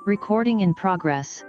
Recording in progress.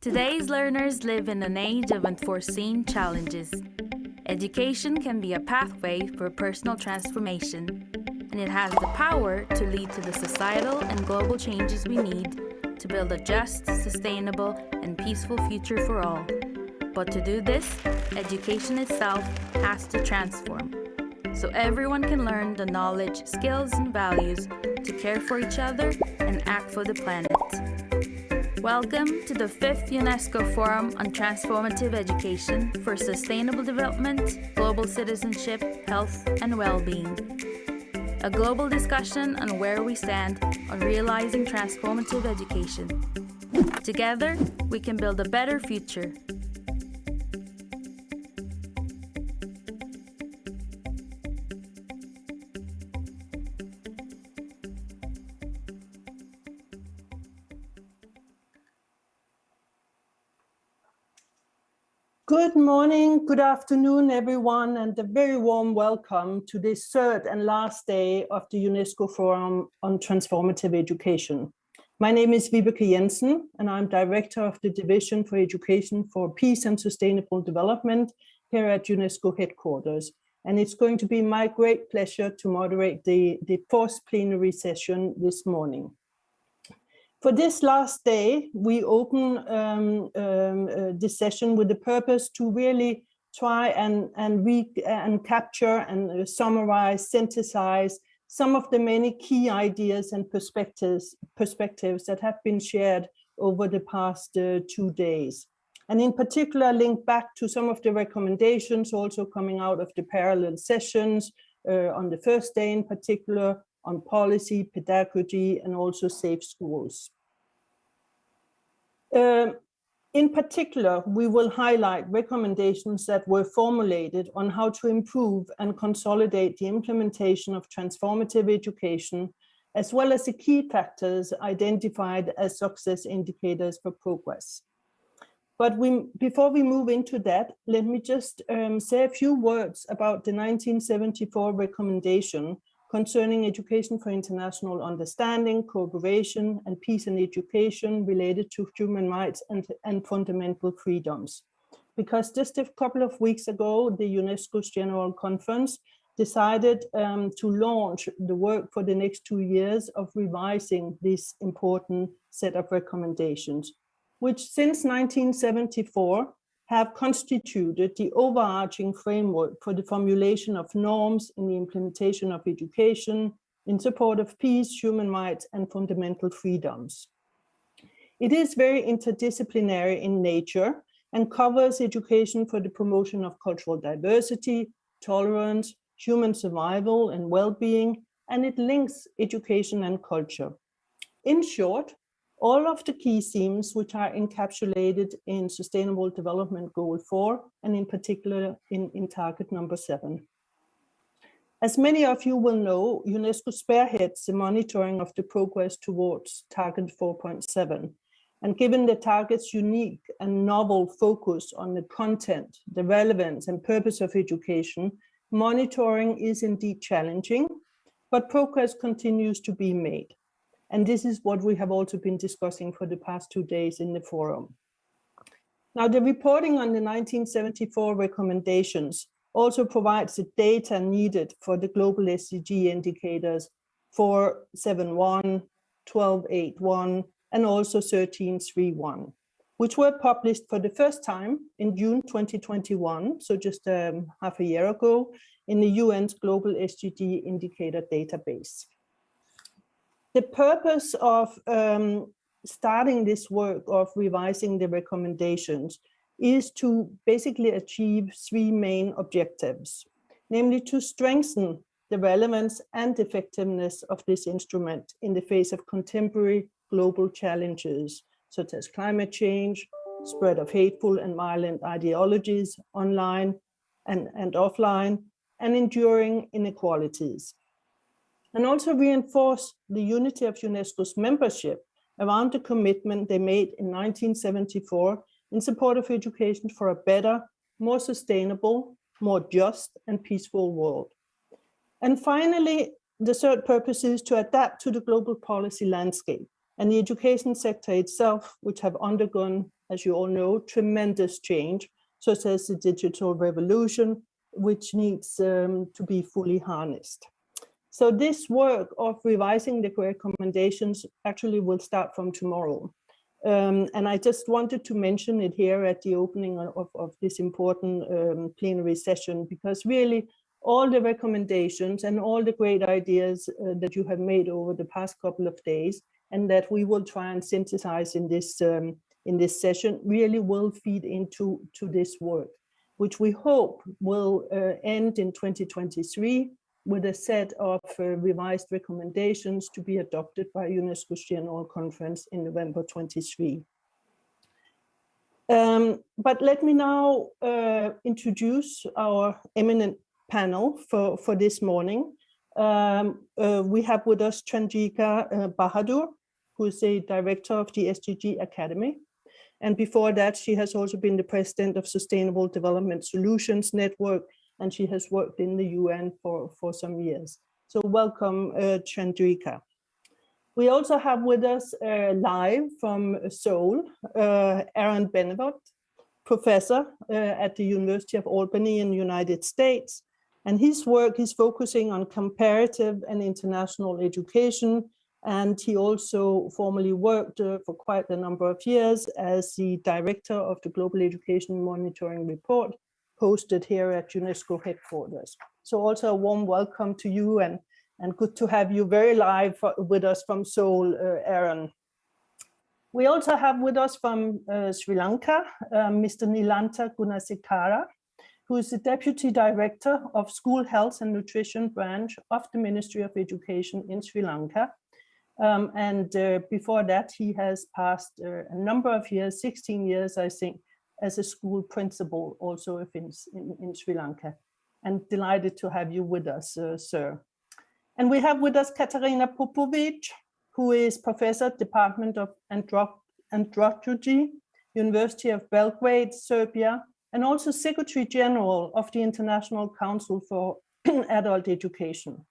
Today's learners live in an age of unforeseen challenges. Education can be a pathway for personal transformation, and it has the power to lead to the societal and global changes we need to build a just, sustainable, and peaceful future for all. But to do this, education itself has to transform, so everyone can learn the knowledge, skills, and values to care for each other and act for the planet. Welcome to the 5th UNESCO Forum on Transformative Education for Sustainable Development, Global Citizenship, Health, and Well-being. A global discussion on where we stand on realizing transformative education. Together, we can build a better future. Good morning, good afternoon, everyone, and a very warm welcome to this third and last day of the UNESCO Forum on Transformative Education. My name is Vibeke Jensen, and I'm Director of the Division for Education for Peace and Sustainable Development here at UNESCO headquarters. And it's going to be my great pleasure to moderate the fourth plenary session this morning. For this last day, we open this session with the purpose to really try and capture and summarize, synthesize some of the many key ideas and perspectives that have been shared over the past 2 days. And in particular, link back to some of the recommendations also coming out of the parallel sessions on the first day in particular, on policy, pedagogy, and also safe schools. In particular, we will highlight recommendations that were formulated on how to improve and consolidate the implementation of transformative education, as well as the key factors identified as success indicators for progress. But before we move into that, let me just say a few words about the 1974 recommendation concerning education for international understanding, cooperation, and peace and education related to human rights and fundamental freedoms. Because just a couple of weeks ago, the UNESCO's General Conference decided to launch the work for the next 2 years of revising this important set of recommendations, which since 1974 have constituted the overarching framework for the formulation of norms in the implementation of education in support of peace, human rights, and fundamental freedoms. It is very interdisciplinary in nature and covers education for the promotion of cultural diversity, tolerance, human survival and well-being, and it links education and culture. In short, all of the key themes which are encapsulated in Sustainable Development Goal 4, and in particular in target number 7. As many of you will know, UNESCO spearheads the monitoring of the progress towards target 4.7. And given the target's unique and novel focus on the content, the relevance and purpose of education, monitoring is indeed challenging, but progress continues to be made. And this is what we have also been discussing for the past 2 days in the forum. Now, the reporting on the 1974 recommendations also provides the data needed for the global SDG indicators 4.7.1, 12.8.1, and also 13.3.1, which were published for the first time in June 2021, so just half a year ago, in the UN's Global SDG Indicator Database. The purpose of starting this work of revising the recommendations is to basically achieve 3 main objectives, namely to strengthen the relevance and effectiveness of this instrument in the face of contemporary global challenges, such as climate change, spread of hateful and violent ideologies online and offline, and enduring inequalities. And also reinforce the unity of UNESCO's membership around the commitment they made in 1974 in support of education for a better, more sustainable, more just and peaceful world. And finally, the third purpose is to adapt to the global policy landscape and the education sector itself, which have undergone, as you all know, tremendous change, such as the digital revolution, which needs to be fully harnessed. So this work of revising the recommendations actually will start from tomorrow. And I just wanted to mention it here at the opening of this important plenary session, because really all the recommendations and all the great ideas that you have made over the past couple of days, and that we will try and synthesize in this session, really will feed into this work, which we hope will end in 2023 with a set of revised recommendations to be adopted by UNESCO's General Conference in November 23. But let me now introduce our eminent panel for this morning. We have with us Chandrika Bahadur, who is the director of the SDG Academy. And before that, she has also been the president of Sustainable Development Solutions Network, and she has worked in the UN for some years. So welcome, Chandrika. We also have with us live from Seoul, Aaron Benevot, professor at the University of Albany in the United States. And his work is focusing on comparative and international education. And he also formerly worked for quite a number of years as the director of the Global Education Monitoring Report, hosted here at UNESCO headquarters. So also a warm welcome to you, and good to have you very live with us from Seoul, Aaron. We also have with us from Sri Lanka, Mr. Nilanta Gunasekara, who is the Deputy Director of School Health and Nutrition Branch of the Ministry of Education in Sri Lanka. Before that, he has passed a number of years, 16 years, I think, as a school principal also in Sri Lanka. And delighted to have you with us, sir. And we have with us Katarina Popovic, who is Professor, Department of Andrology, University of Belgrade, Serbia, and also Secretary General of the International Council for Adult Education.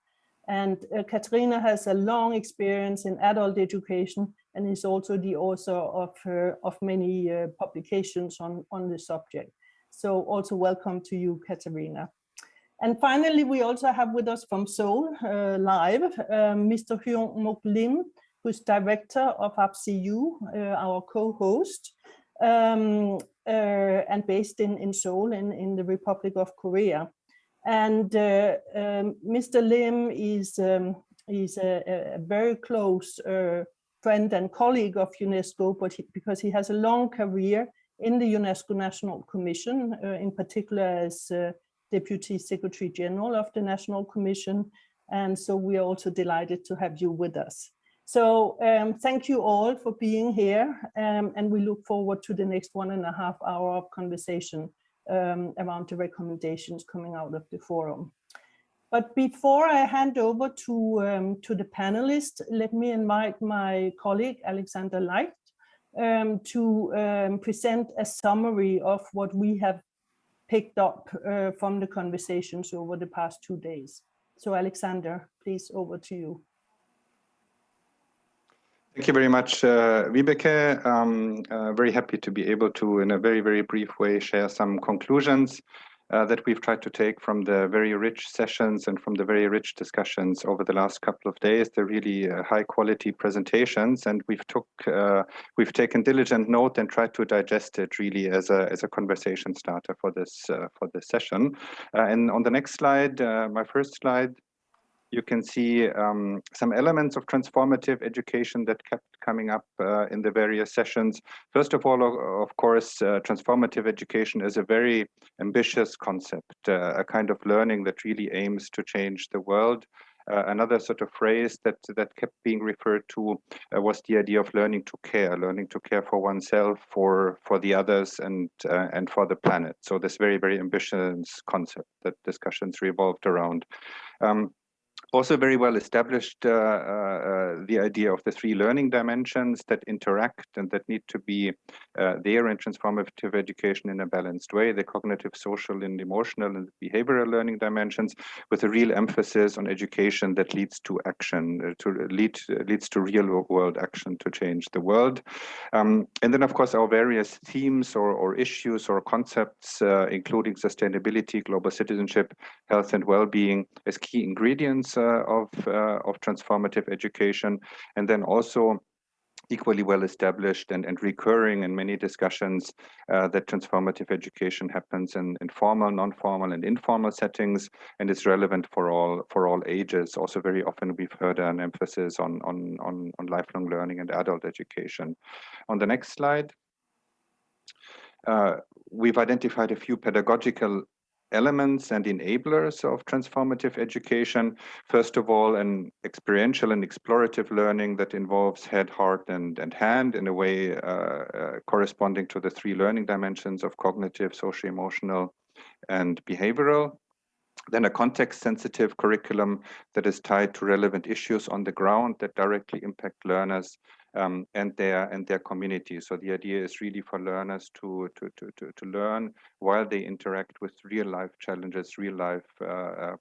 And Katarina has a long experience in adult education and is also the author of many publications on the subject. So also welcome to you, Katarina. And finally, we also have with us from Seoul live, Mr. Hyung Mok Lim, who's director of APCU, our co-host, and based in Seoul in the Republic of Korea. And Mr. Lim is a very close friend and colleague of UNESCO, but because he has a long career in the UNESCO National Commission, in particular as Deputy Secretary General of the National Commission. And so we are also delighted to have you with us. So thank you all for being here, and we look forward to the next 1.5 hours of conversation around the recommendations coming out of the forum. But before I hand over to the panelists, let me invite my colleague, Alexander Leicht, to present a summary of what we have picked up from the conversations over the past 2 days. So Alexander, please, over to you. Thank you very much, Vibeke. Very happy to be able to, in a very, very brief way, share some conclusions that we've tried to take from the very rich sessions and from the very rich discussions over the last couple of days. They're really high quality presentations, and we've taken diligent note and tried to digest it really as a conversation starter for this session. And on the next slide, my first slide, you can see some elements of transformative education that kept coming up in the various sessions. First of all, of course, transformative education is a very ambitious concept, a kind of learning that really aims to change the world. Another sort of phrase that kept being referred to was the idea of learning to care for oneself, for the others, and for the planet. So this very, very ambitious concept that discussions revolved around. Also very well established the idea of the 3 learning dimensions that interact and that need to be there in transformative education in a balanced way, the cognitive, social, and emotional and behavioral learning dimensions, with a real emphasis on education that leads to action, leads to real world action to change the world. And then, of course, our various themes or issues or concepts, including sustainability, global citizenship, health and well-being as key ingredients of transformative education, and then also equally well established and recurring in many discussions that transformative education happens in formal, non-formal, and informal settings, and is relevant for all ages. Also, very often we've heard an emphasis on lifelong learning and adult education. On the next slide, we've identified a few pedagogical elements and enablers of transformative education. First of all, an experiential and explorative learning that involves head, heart, and hand in a way corresponding to the 3 learning dimensions of cognitive, socio-emotional, and behavioral. Then a context-sensitive curriculum that is tied to relevant issues on the ground that directly impact learners and their community. So the idea is really for learners to learn while they interact with real life challenges, real life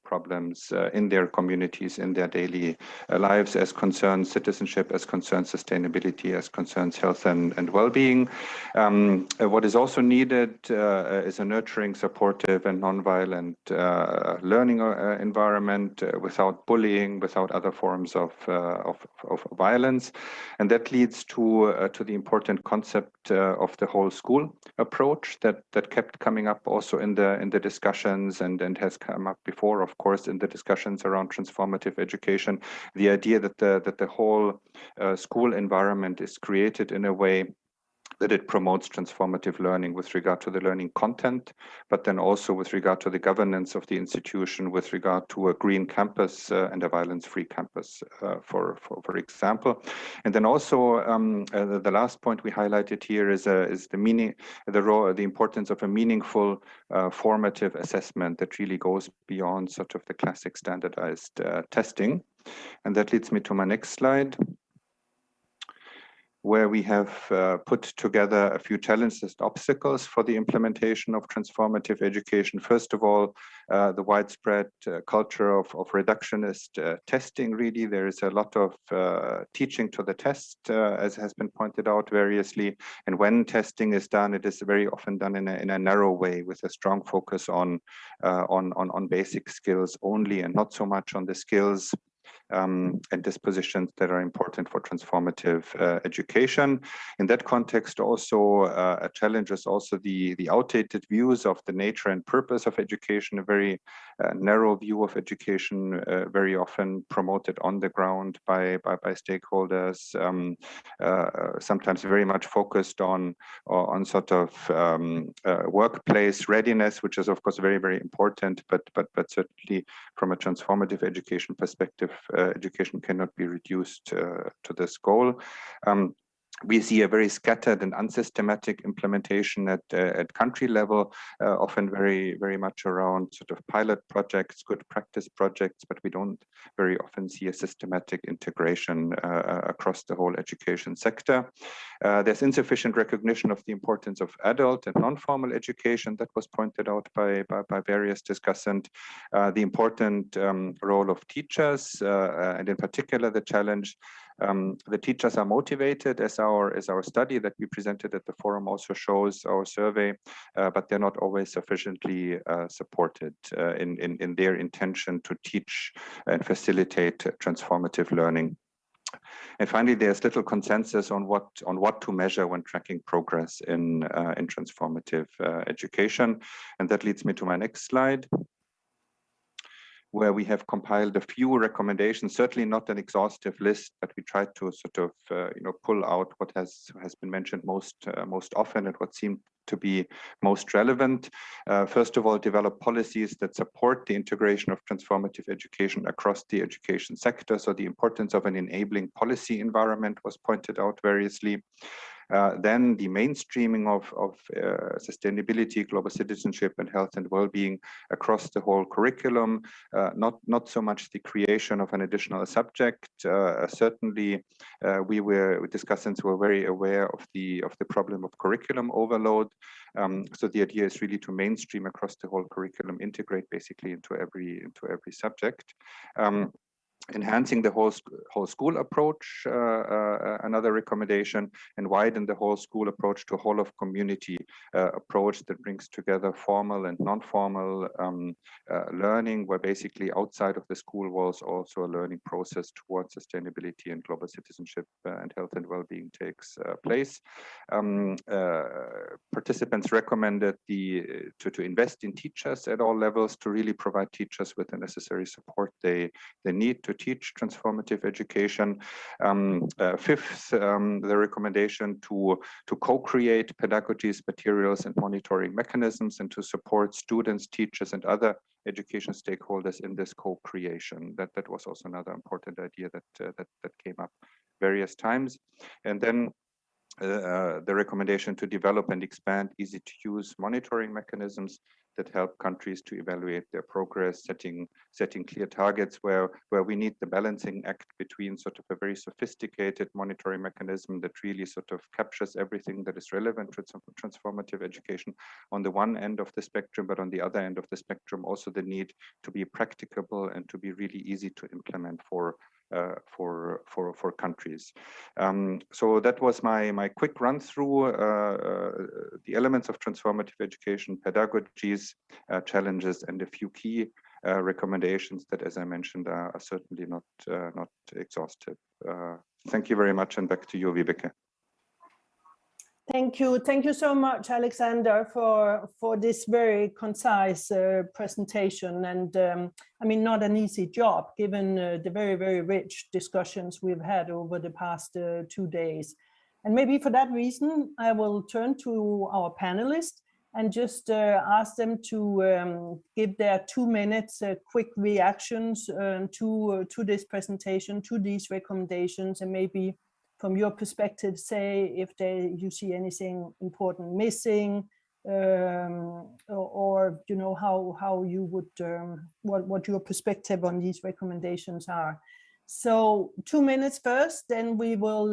problems in their communities, in their daily lives, as concerns citizenship, as concerns sustainability, as concerns health and well-being. What is also needed is a nurturing, supportive, and nonviolent learning environment without bullying, without other forms of violence, and that leads to the important concept of the whole school approach that kept coming up also in the discussions and has come up before, of course, in the discussions around transformative education. The idea that the whole school environment is created in a way that it promotes transformative learning with regard to the learning content, but then also with regard to the governance of the institution, with regard to a green campus and a violence-free campus, for example. And then also the last point we highlighted here is the importance of a meaningful formative assessment that really goes beyond sort of the classic standardized testing. And that leads me to my next slide, where we have put together a few challenges and obstacles for the implementation of transformative education. First of all, the widespread culture of reductionist testing, really. There is a lot of teaching to the test, as has been pointed out variously. And when testing is done, it is very often done in a narrow way, with a strong focus on basic skills only, and not so much on the skills and dispositions that are important for transformative education. In that context, also a challenge is also the outdated views of the nature and purpose of education, a very narrow view of education, very often promoted on the ground by stakeholders, sometimes very much focused on sort of workplace readiness, which is of course very, very important, but certainly from a transformative education perspective, education cannot be reduced to this goal. We see a very scattered and unsystematic implementation at country level, often very, very much around sort of pilot projects, good practice projects, but we don't very often see a systematic integration across the whole education sector. There's insufficient recognition of the importance of adult and non-formal education that was pointed out by various discussants. The important role of teachers, and in particular the challenge the teachers are motivated, as our study that we presented at the forum also shows, our survey, but they're not always sufficiently supported in their intention to teach and facilitate transformative learning. And finally, there's little consensus on what to measure when tracking progress in transformative education. And that leads me to my next slide, where we have compiled a few recommendations, certainly not an exhaustive list, but we tried to sort of pull out what has been mentioned most often and what seemed to be most relevant. First of all, develop policies that support the integration of transformative education across the education sector. So the importance of an enabling policy environment was pointed out variously. then the mainstreaming of sustainability, global citizenship, and health and well-being across the whole curriculum. Not so much the creation of an additional subject. Certainly, discussants were very aware of the problem of curriculum overload. So the idea is really to mainstream across the whole curriculum, integrate basically into every subject. Enhancing the whole school approach, another recommendation, and widen the whole school approach to whole of community approach that brings together formal and non-formal learning, where basically outside of the school walls also a learning process towards sustainability and global citizenship and health and well-being takes place. Participants recommended to invest in teachers at all levels, to really provide teachers with the necessary support they need to teach transformative education. Fifth, the recommendation to co-create pedagogies, materials, and monitoring mechanisms, and to support students, teachers, and other education stakeholders in this co-creation. That was also another important idea that came up various times. And then the recommendation to develop and expand easy-to-use monitoring mechanisms that help countries to evaluate their progress, setting clear targets where we need the balancing act between sort of a very sophisticated monitoring mechanism that really sort of captures everything that is relevant to transformative education on the one end of the spectrum, but on the other end of the spectrum also the need to be practicable and to be really easy to implement for countries. So that was my quick run through the elements of transformative education, pedagogies, challenges, and a few key recommendations that, as I mentioned, are certainly not exhaustive. Thank you very much, and back to you, Vibeke. Thank you so much, Alexander, for this very concise presentation. And I mean, not an easy job, given the very, very rich discussions we've had over the past 2 days. And maybe for that reason, I will turn to our panelists and just ask them to give their 2 minutes quick reactions to this presentation, to these recommendations, and maybe from your perspective, say if you see anything important missing, or you know how you would what your perspective on these recommendations are. So 2 minutes first, then we will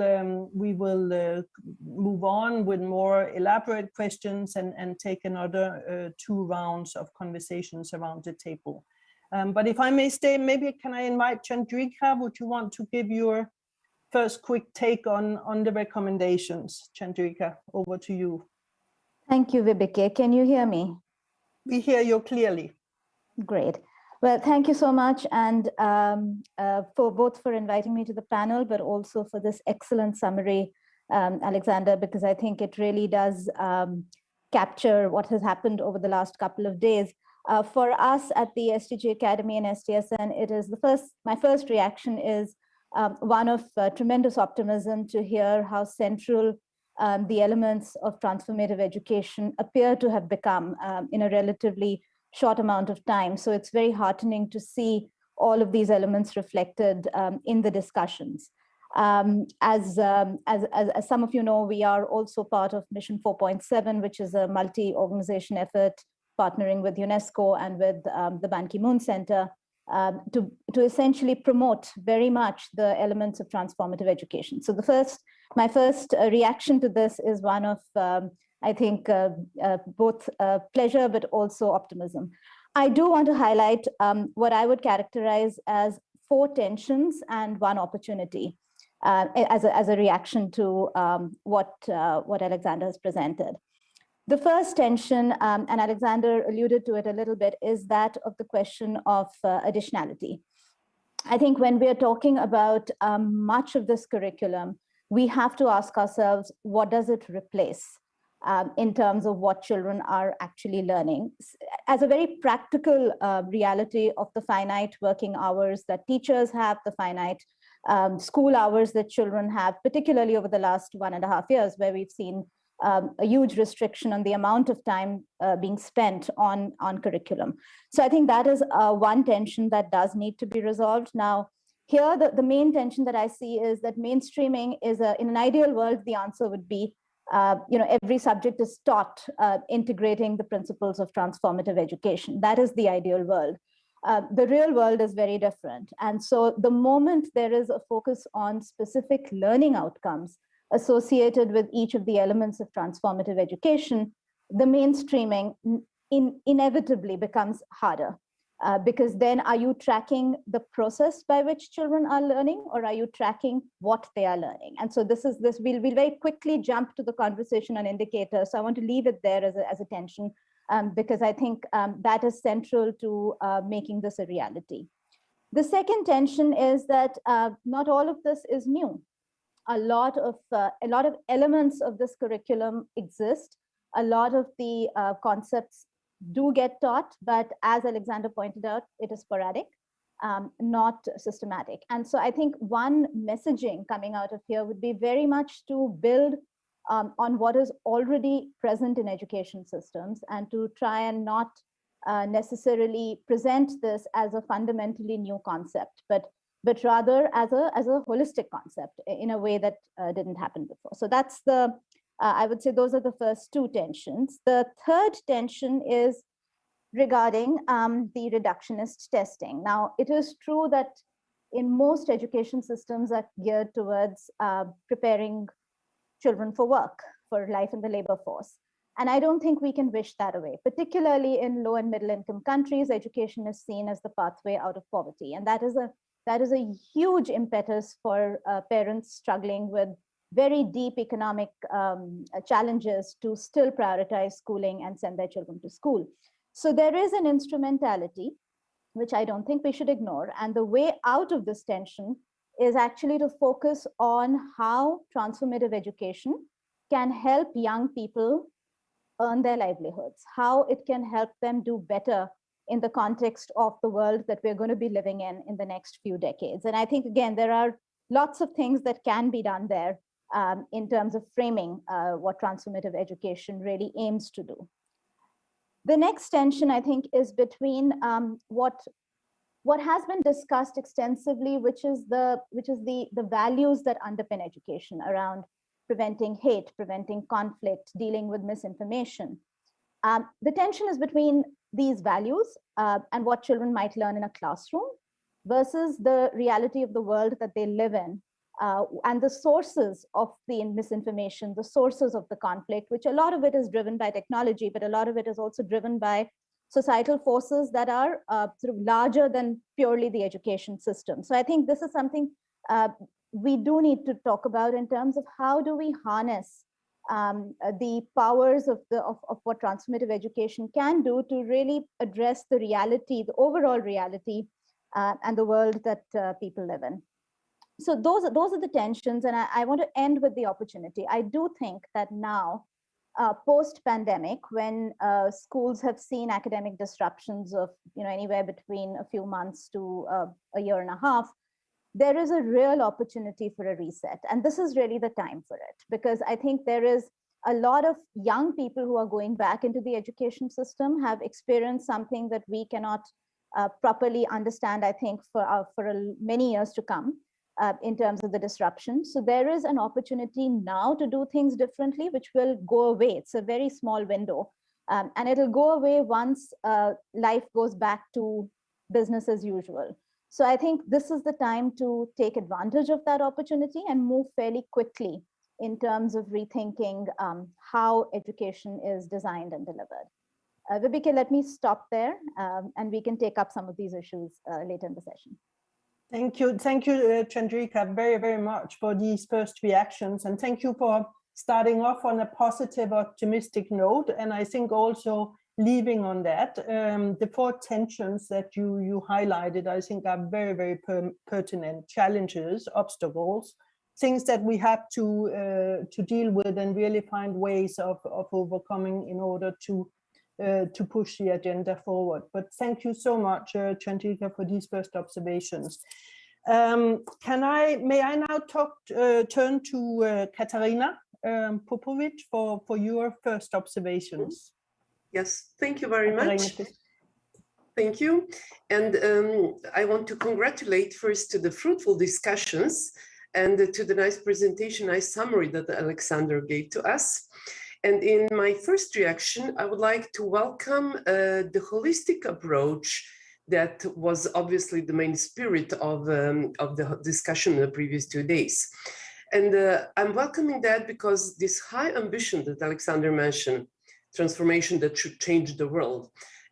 move on with more elaborate questions and take another 2 rounds of conversations around the table. But if I may stay, maybe can I invite Chandrika? Would you want to give your first quick take on the recommendations? Chandrika, over to you. Thank you, Vibeke. Can you hear me? We hear you clearly. Great. Well, thank you so much, and for inviting me to the panel, but also for this excellent summary, Alexander, because I think it really does capture what has happened over the last couple of days. For us at the SDG Academy and STSN, it is my first reaction is one of tremendous optimism to hear how central the elements of transformative education appear to have become in a relatively short amount of time. So it's very heartening to see all of these elements reflected in the discussions. As some of you know, we are also part of Mission 4.7, which is a multi-organization effort partnering with UNESCO and with the Ban Ki-moon Center to essentially promote very much the elements of transformative education. So my first reaction to this is one of, I think, both pleasure, but also optimism. I do want to highlight what I would characterize as 4 tensions and 1 opportunity as a reaction to what Alexander has presented. The first tension, and Alexander alluded to it a little bit, is that of the question of additionality. I think when we are talking about much of this curriculum, we have to ask ourselves, what does it replace in terms of what children are actually learning? As a very practical reality of the finite working hours that teachers have, the finite school hours that children have, particularly over the last 1.5 years, where we've seen a huge restriction on the amount of time being spent on curriculum. So I think that is one tension that does need to be resolved. Now, here, the main tension that I see is that mainstreaming is, in an ideal world, the answer would be every subject is taught integrating the principles of transformative education. That is the ideal world. The real world is very different. And so the moment there is a focus on specific learning outcomes associated with each of the elements of transformative education, the mainstreaming inevitably becomes harder. Because then are you tracking the process by which children are learning, or are you tracking what they are learning? And so we'll very quickly jump to the conversation on indicators. So I want to leave it there as a tension, because I think that is central to making this a reality. The second tension is that not all of this is new. A lot of elements of this curriculum exist. A lot of the concepts do get taught, but as Alexander pointed out, it is sporadic, not systematic. And so I think one messaging coming out of here would be very much to build on what is already present in education systems, and to try and not necessarily present this as a fundamentally new concept, but rather as a holistic concept in a way that didn't happen before. So that's the I would say those are the first two tensions. The third tension is regarding the reductionist testing. Now, it is true that in most education systems are geared towards preparing children for work, for life in the labor force. And I don't think we can wish that away. Particularly in low and middle income countries, education is seen as the pathway out of poverty. And that is a huge impetus for parents struggling with very deep economic challenges to still prioritize schooling and send their children to school. So there is an instrumentality, which I don't think we should ignore. And the way out of this tension is actually to focus on how transformative education can help young people earn their livelihoods, how it can help them do better in the context of the world that we're going to be living in the next few decades. And I think, again, there are lots of things that can be done there in terms of framing what transformative education really aims to do. The next tension, I think, is between what has been discussed extensively, which is the values that underpin education around preventing hate, preventing conflict, dealing with misinformation. The tension is between these values and what children might learn in a classroom versus the reality of the world that they live in. And the sources of the misinformation, the sources of the conflict, which a lot of it is driven by technology, but a lot of it is also driven by societal forces that are sort of larger than purely the education system. So I think this is something we do need to talk about in terms of how do we harness the powers of what transformative education can do to really address the reality, the overall reality, and the world that people live in. So those are the tensions, and I want to end with the opportunity. I do think that now, post-pandemic, when schools have seen academic disruptions of anywhere between a few months to a year and a half, there is a real opportunity for a reset. And this is really the time for it, because I think there is a lot of young people who are going back into the education system have experienced something that we cannot properly understand, I think, for many years to come. In terms of the disruption. So there is an opportunity now to do things differently, which will go away. It's a very small window. And it'll go away once life goes back to business as usual. So I think this is the time to take advantage of that opportunity and move fairly quickly in terms of rethinking how education is designed and delivered. Vibeke, let me stop there, and we can take up some of these issues later in the session. Thank you, Chandrika, very, very much for these first reactions. And thank you for starting off on a positive, optimistic note. And I think also leaving on that, the four tensions that you highlighted, I think are very, very pertinent: challenges, obstacles, things that we have to deal with and really find ways of overcoming in order to push the agenda forward. But thank you so much, Chandrika, for these first observations. May I now turn to Katarina Popovic for your first observations? Yes, thank you very much. Thank you. And I want to congratulate first to the fruitful discussions and to the nice presentation, nice summary that Alexander gave to us. And in my first reaction, I would like to welcome the holistic approach that was obviously the main spirit of the discussion in the previous 2 days. And I'm welcoming that because this high ambition that Alexander mentioned, transformation that should change the world,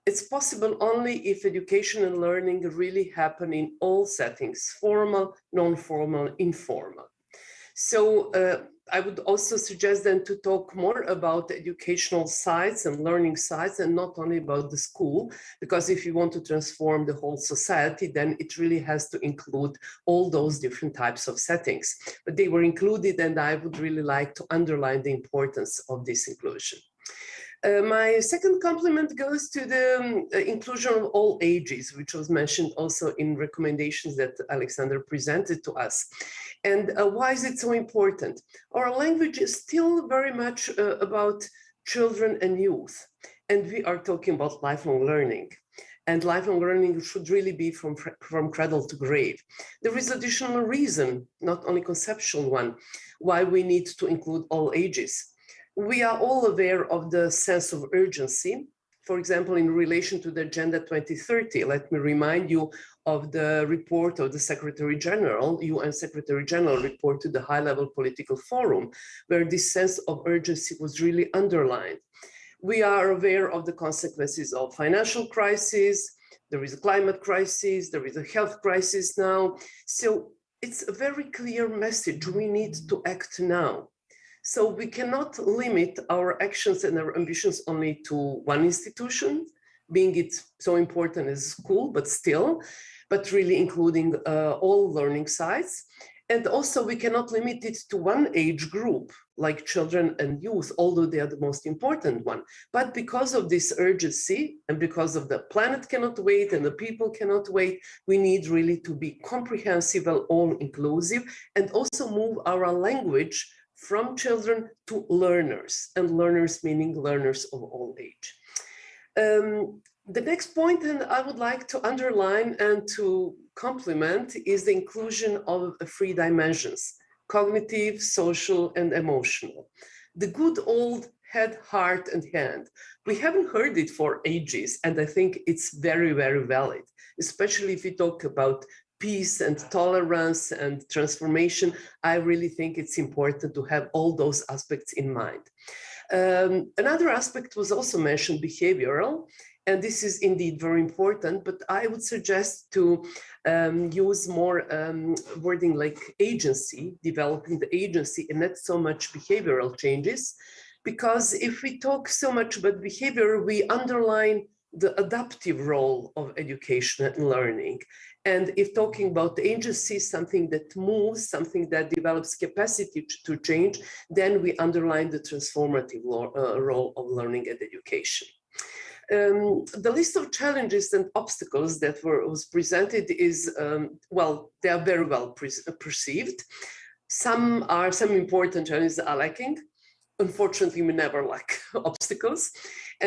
it's possible only if education and learning really happen in all settings, formal, non-formal, informal. So I would also suggest then to talk more about the educational sides and learning sides and not only about the school, because if you want to transform the whole society, then it really has to include all those different types of settings. But they were included, and I would really like to underline the importance of this inclusion. My second compliment goes to the inclusion of all ages, which was mentioned also in recommendations that Alexander presented to us. And why is it so important? Our language is still very much about children and youth, and we are talking about lifelong learning. And lifelong learning should really be from cradle to grave. There is additional reason, not only conceptual one, why we need to include all ages. We are all aware of the sense of urgency. For example, in relation to the Agenda 2030, let me remind you of the report of the Secretary General, UN Secretary General report to the high-level political forum, where this sense of urgency was really underlined. We are aware of the consequences of financial crisis. There is a climate crisis. There is a health crisis now. So it's a very clear message. We need to act now. So we cannot limit our actions and our ambitions only to one institution, being it so important as school, but really including all learning sites. And also we cannot limit it to one age group, like children and youth, although they are the most important one. But because of this urgency and because of the planet cannot wait and the people cannot wait, we need really to be comprehensive and all-inclusive and also move our language from children to learners, and learners meaning learners of all age. The next point, and I would like to underline and to complement, is the inclusion of the 3 dimensions: cognitive, social, and emotional. The good old head, heart, and hand. We haven't heard it for ages, and I think it's very, very valid, especially if we talk about peace and tolerance and transformation. I really think it's important to have all those aspects in mind. Another aspect was also mentioned, behavioral, and this is indeed very important, but I would suggest to use more wording like agency, developing the agency and not so much behavioral changes, because if we talk so much about behavior, we underline the adaptive role of education and learning. And if talking about agency, something that moves, something that develops capacity to change, then we underline the transformative role of learning and education. The list of challenges and obstacles that was presented is, well, they are very well perceived. Some important challenges are lacking. Unfortunately, we never lack obstacles.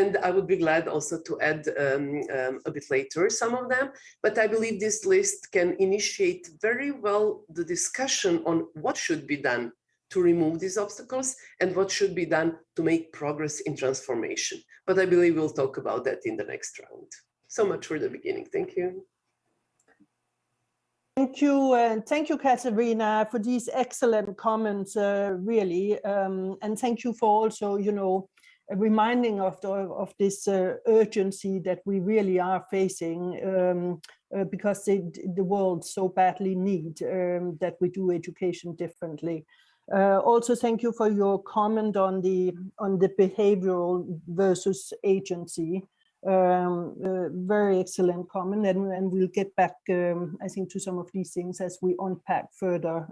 And I would be glad also to add a bit later some of them. But I believe this list can initiate very well the discussion on what should be done to remove these obstacles and what should be done to make progress in transformation. But I believe we'll talk about that in the next round. So much for the beginning. Thank you. Thank you, and thank you, Katerina, for these excellent comments, really, and thank you for also, you know, reminding of this urgency that we really are facing, because the world so badly need that we do education differently. Also, thank you for your comment on the behavioral versus agency. Very excellent comment, and we'll get back, I think, to some of these things as we unpack further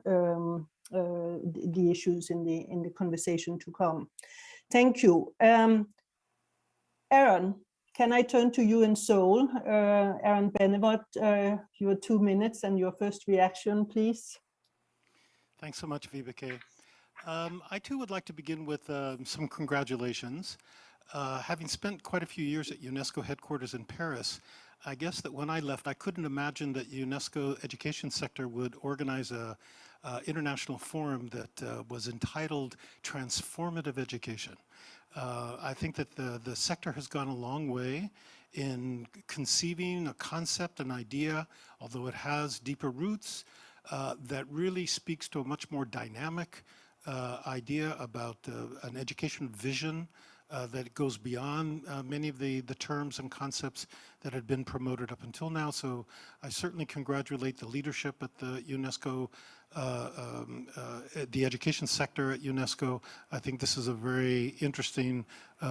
the issues in the conversation to come. Thank you. Aaron, can I turn to you in Seoul? Aaron Benevot, your 2 minutes and your first reaction, please. Thanks so much, Vibeke. I too would like to begin with some congratulations. Having spent quite a few years at UNESCO headquarters in Paris, I guess that when I left, I couldn't imagine that UNESCO education sector would organize a international forum that was entitled Transformative Education. I think that the sector has gone a long way in conceiving a concept, an idea, although it has deeper roots, that really speaks to a much more dynamic idea about an education vision that goes beyond many of the terms and concepts that had been promoted up until now. So I certainly congratulate the leadership at the UNESCO, the education sector at UNESCO. I think this is a very interesting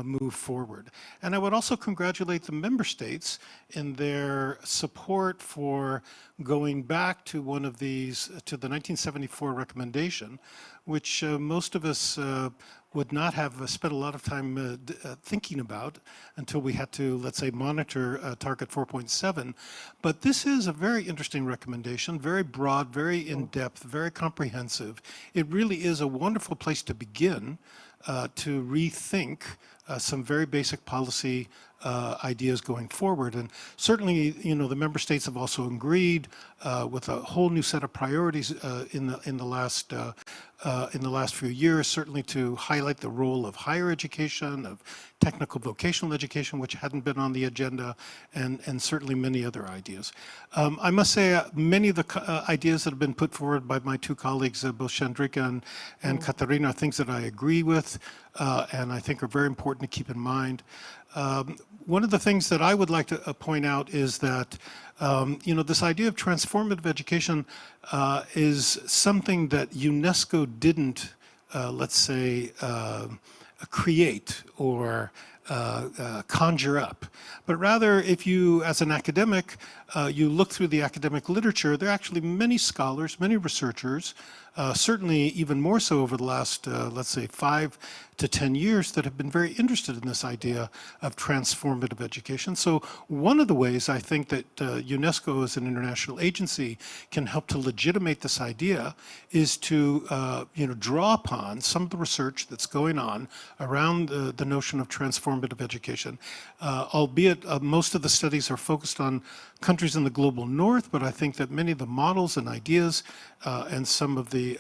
move forward. And I would also congratulate the member states in their support for going back to one of these, to the 1974 recommendation, which most of us would not have spent a lot of time thinking about until we had to, let's say, monitor target 4.7. But this is a very interesting recommendation, very broad, very in-depth, very comprehensive. It really is a wonderful place to begin to rethink some very basic policy ideas going forward. And certainly, you know, the member states have also agreed with a whole new set of priorities in the last few years, certainly to highlight the role of higher education, of technical vocational education, which hadn't been on the agenda, and certainly many other ideas. I must say many of the ideas that have been put forward by my two colleagues, both Chandrika and Katarina, are things that I agree with and I think are very important to keep in mind. One of the things that I would like to point out is that you know, this idea of transformative education is something that UNESCO didn't, let's say, create or conjure up, but rather if you, as an academic, you look through the academic literature, there are actually many scholars, many researchers, certainly even more so over the last, let's say, 5 to 10 years that have been very interested in this idea of transformative education. So one of the ways I think that UNESCO as an international agency can help to legitimate this idea is to you know, draw upon some of the research that's going on around the notion of transformative education. Albeit most of the studies are focused on countries in the global north, but I think that many of the models and ideas and some of the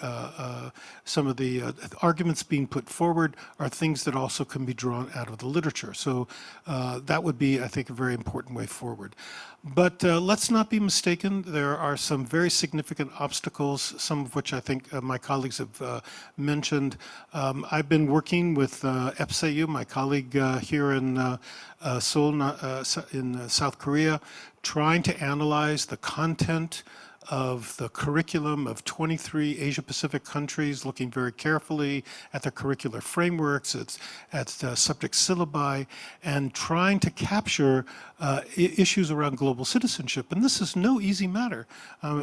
arguments being put forward are things that also can be drawn out of the literature. So that would be, I think, a very important way forward. But let's not be mistaken. There are some very significant obstacles, some of which I think my colleagues have mentioned. I've been working with EPSAU, my colleague here in Seoul, in South Korea, trying to analyze the content of the curriculum of 23 Asia-Pacific countries, looking very carefully at the curricular frameworks, at subject syllabi, and trying to capture issues around global citizenship. And this is no easy matter.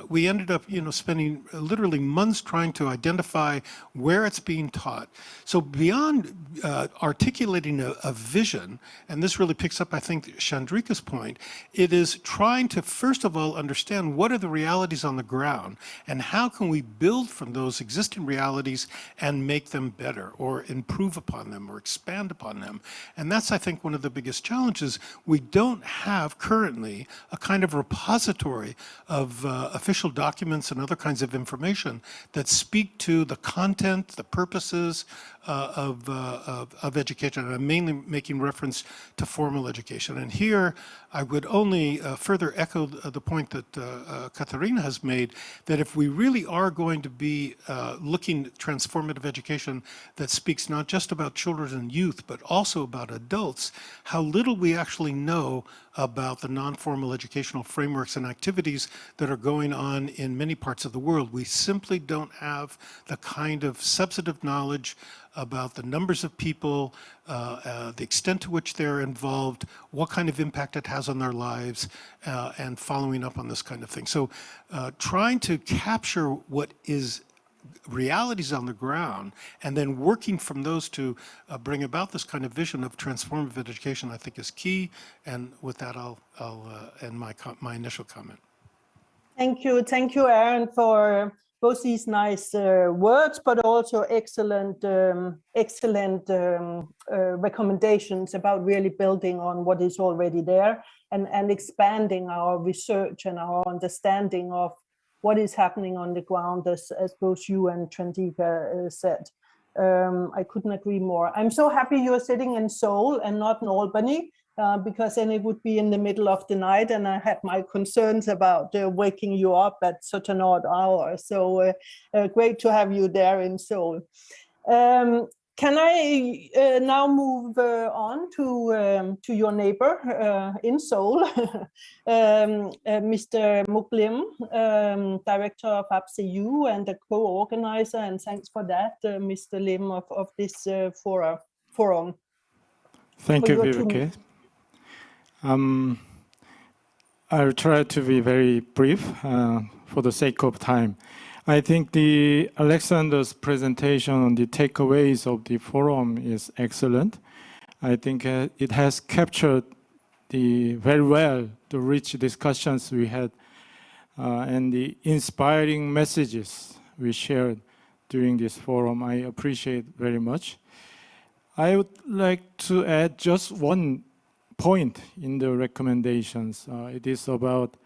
We ended up, you know, spending literally months trying to identify where it's being taught. So beyond articulating a vision, and this really picks up, I think, Chandrika's point, it is trying to, first of all, understand what are the realities on the ground and how can we build from those existing realities and make them better or improve upon them or expand upon them. And that's, I think, one of the biggest challenges. We don't have currently a kind of repository of official documents and other kinds of information that speak to the content, the purposes of education. And I'm mainly making reference to formal education. And here I would only further echo the point that Katarina has made, that if we really are going to be looking at transformative education that speaks not just about children and youth, but also about adults, how little we actually know about the non-formal educational frameworks and activities that are going on in many parts of the world. We simply don't have the kind of substantive knowledge about the numbers of people, the extent to which they're involved, what kind of impact it has on their lives, and following up on this kind of thing. So trying to capture what is realities on the ground and then working from those to bring about this kind of vision of transformative education, I think, is key. And with that, I'll end my initial comment. Thank you, Aaron, for both these nice words, but also excellent recommendations about really building on what is already there and expanding our research and our understanding of what is happening on the ground, as both you and Trandika said. I couldn't agree more. I'm so happy you're sitting in Seoul and not in Albany, because then it would be in the middle of the night, and I had my concerns about waking you up at such an odd hour. So great to have you there in Seoul. Can I now move on to your neighbor in Seoul, Mr. Muk Lim, Director of APCU and a co-organizer, and thanks for that, Mr. Lim, of this forum. Thank you, Vibeke. I'll try to be very brief for the sake of time. I think Alexander's presentation on the takeaways of the forum is excellent. I think it has captured very well the rich discussions we had and the inspiring messages we shared during this forum. I appreciate very much. I would like to add just one point in the recommendations. It is about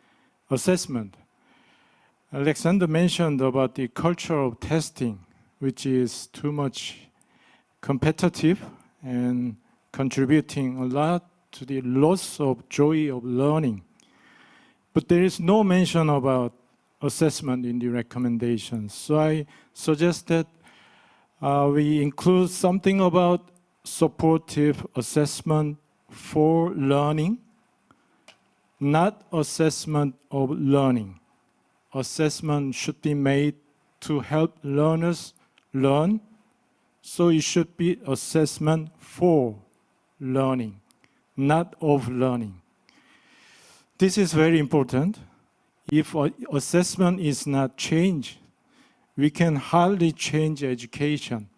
assessment. Alexander mentioned about the culture of testing, which is too much competitive and contributing a lot to the loss of joy of learning. But there is no mention about assessment in the recommendations. So I suggest that we include something about supportive assessment for learning, not assessment of learning. Assessment should be made to help learners learn, so it should be assessment for learning, not of learning. This is very important. If assessment is not changed, we can hardly change education.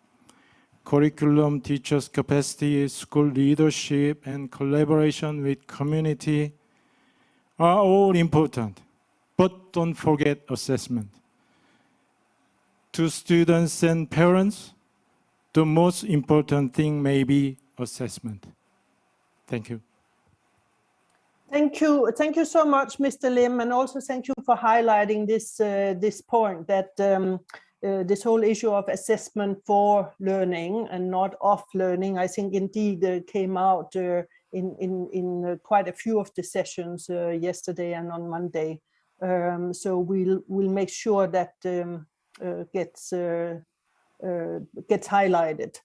Curriculum, teachers' capacity, school leadership, and collaboration with community are all important. But don't forget assessment. To students and parents, the most important thing may be assessment. Thank you. Thank you. Thank you so much, Mr. Lim, and also thank you for highlighting this point that this whole issue of assessment for learning and not of learning, I think indeed came out in quite a few of the sessions yesterday and on Monday. So we'll make sure that gets highlighted.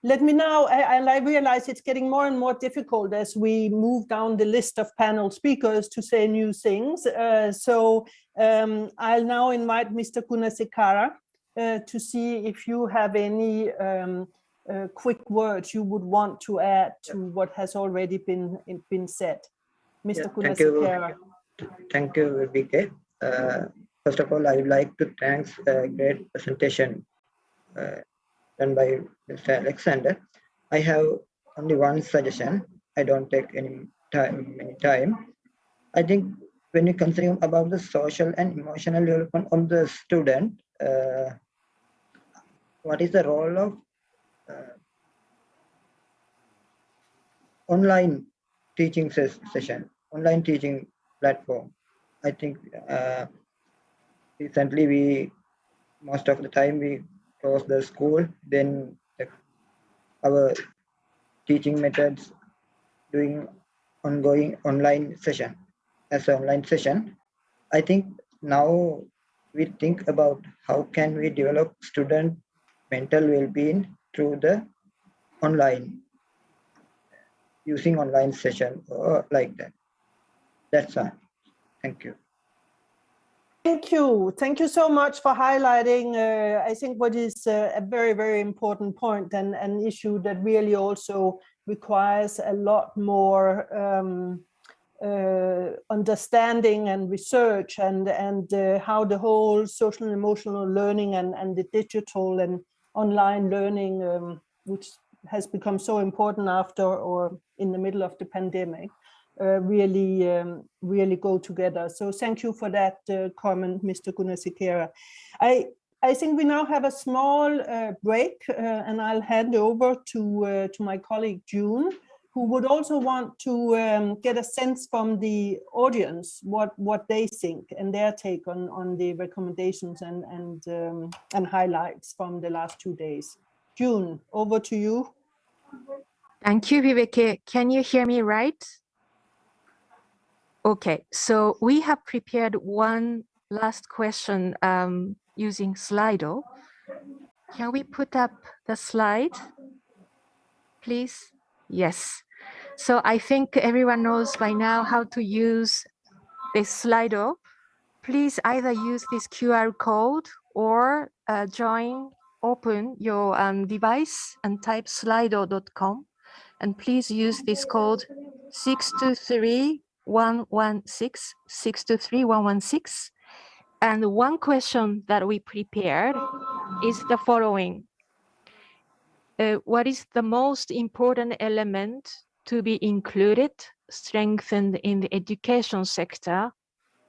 Let me now, I realize it's getting more and more difficult as we move down the list of panel speakers to say new things. So I'll now invite Mr. Gunasekara to see if you have any quick words you would want to add to what has already been said. Mr. Gunasekara. Thank you, Vibeke. First of all, I would like to thank a great presentation done by Mr. Alexander. I have only one suggestion. I don't take any time. I think when you consider about the social and emotional development of the student, what is the role of online teaching session, online teaching platform? I think recently most of the time we close the school, then our teaching methods doing ongoing online session as an online session. I think now we think about how can we develop student mental well-being through the online, using online session or like that. That's all. Thank you. Thank you. Thank you so much for highlighting, I think, what is a very, very important point and an issue that really also requires a lot more understanding and research and how the whole social and emotional learning and the digital and online learning, which has become so important after or in the middle of the pandemic, really go together. So thank you for that comment, Mr. Gunasekera. I think we now have a small break, and I'll hand over to my colleague June, who would also want to get a sense from the audience what they think and their take on the recommendations and highlights from the last 2 days. June, over to you. Thank you, Viveke. Can you hear me right? Okay, so we have prepared one last question using Slido. Can we put up the slide, please? Yes. So I think everyone knows by now how to use this Slido. Please either use this QR code or open your device and type slido.com. And please use this code 623-116, 623-116. And one question that we prepared is the following. What is the most important element to be included, strengthened in the education sector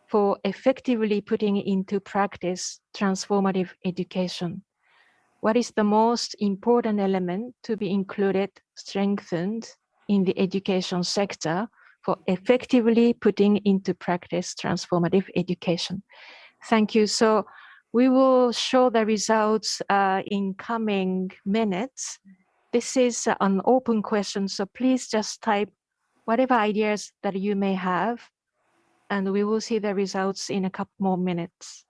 for effectively putting into practice transformative education? What is the most important element to be included, strengthened in the education sector for effectively putting into practice transformative education? Thank you. So we will show the results in coming minutes. This is an open question, so please just type whatever ideas that you may have, and we will see the results in a couple more minutes.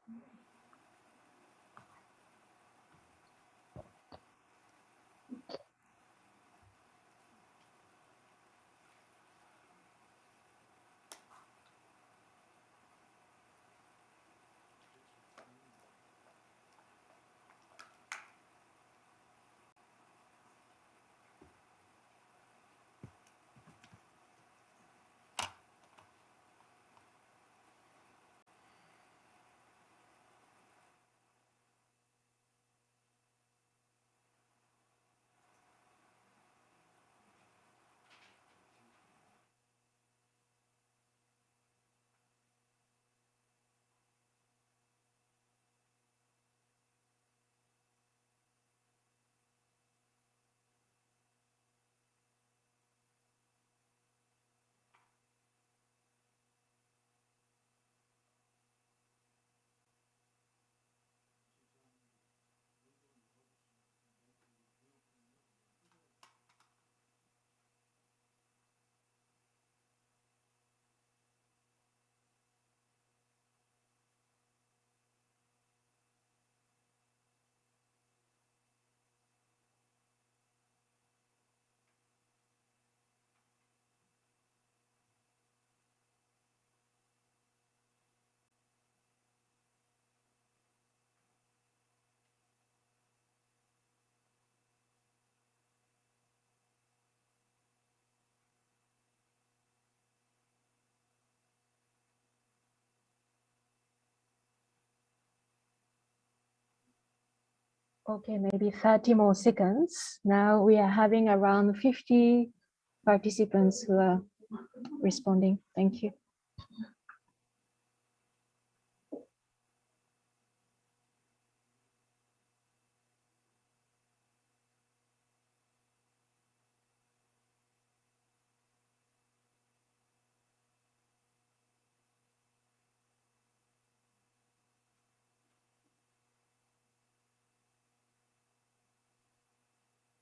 Okay, maybe 30 more seconds. Now we are having around 50 participants who are responding. Thank you.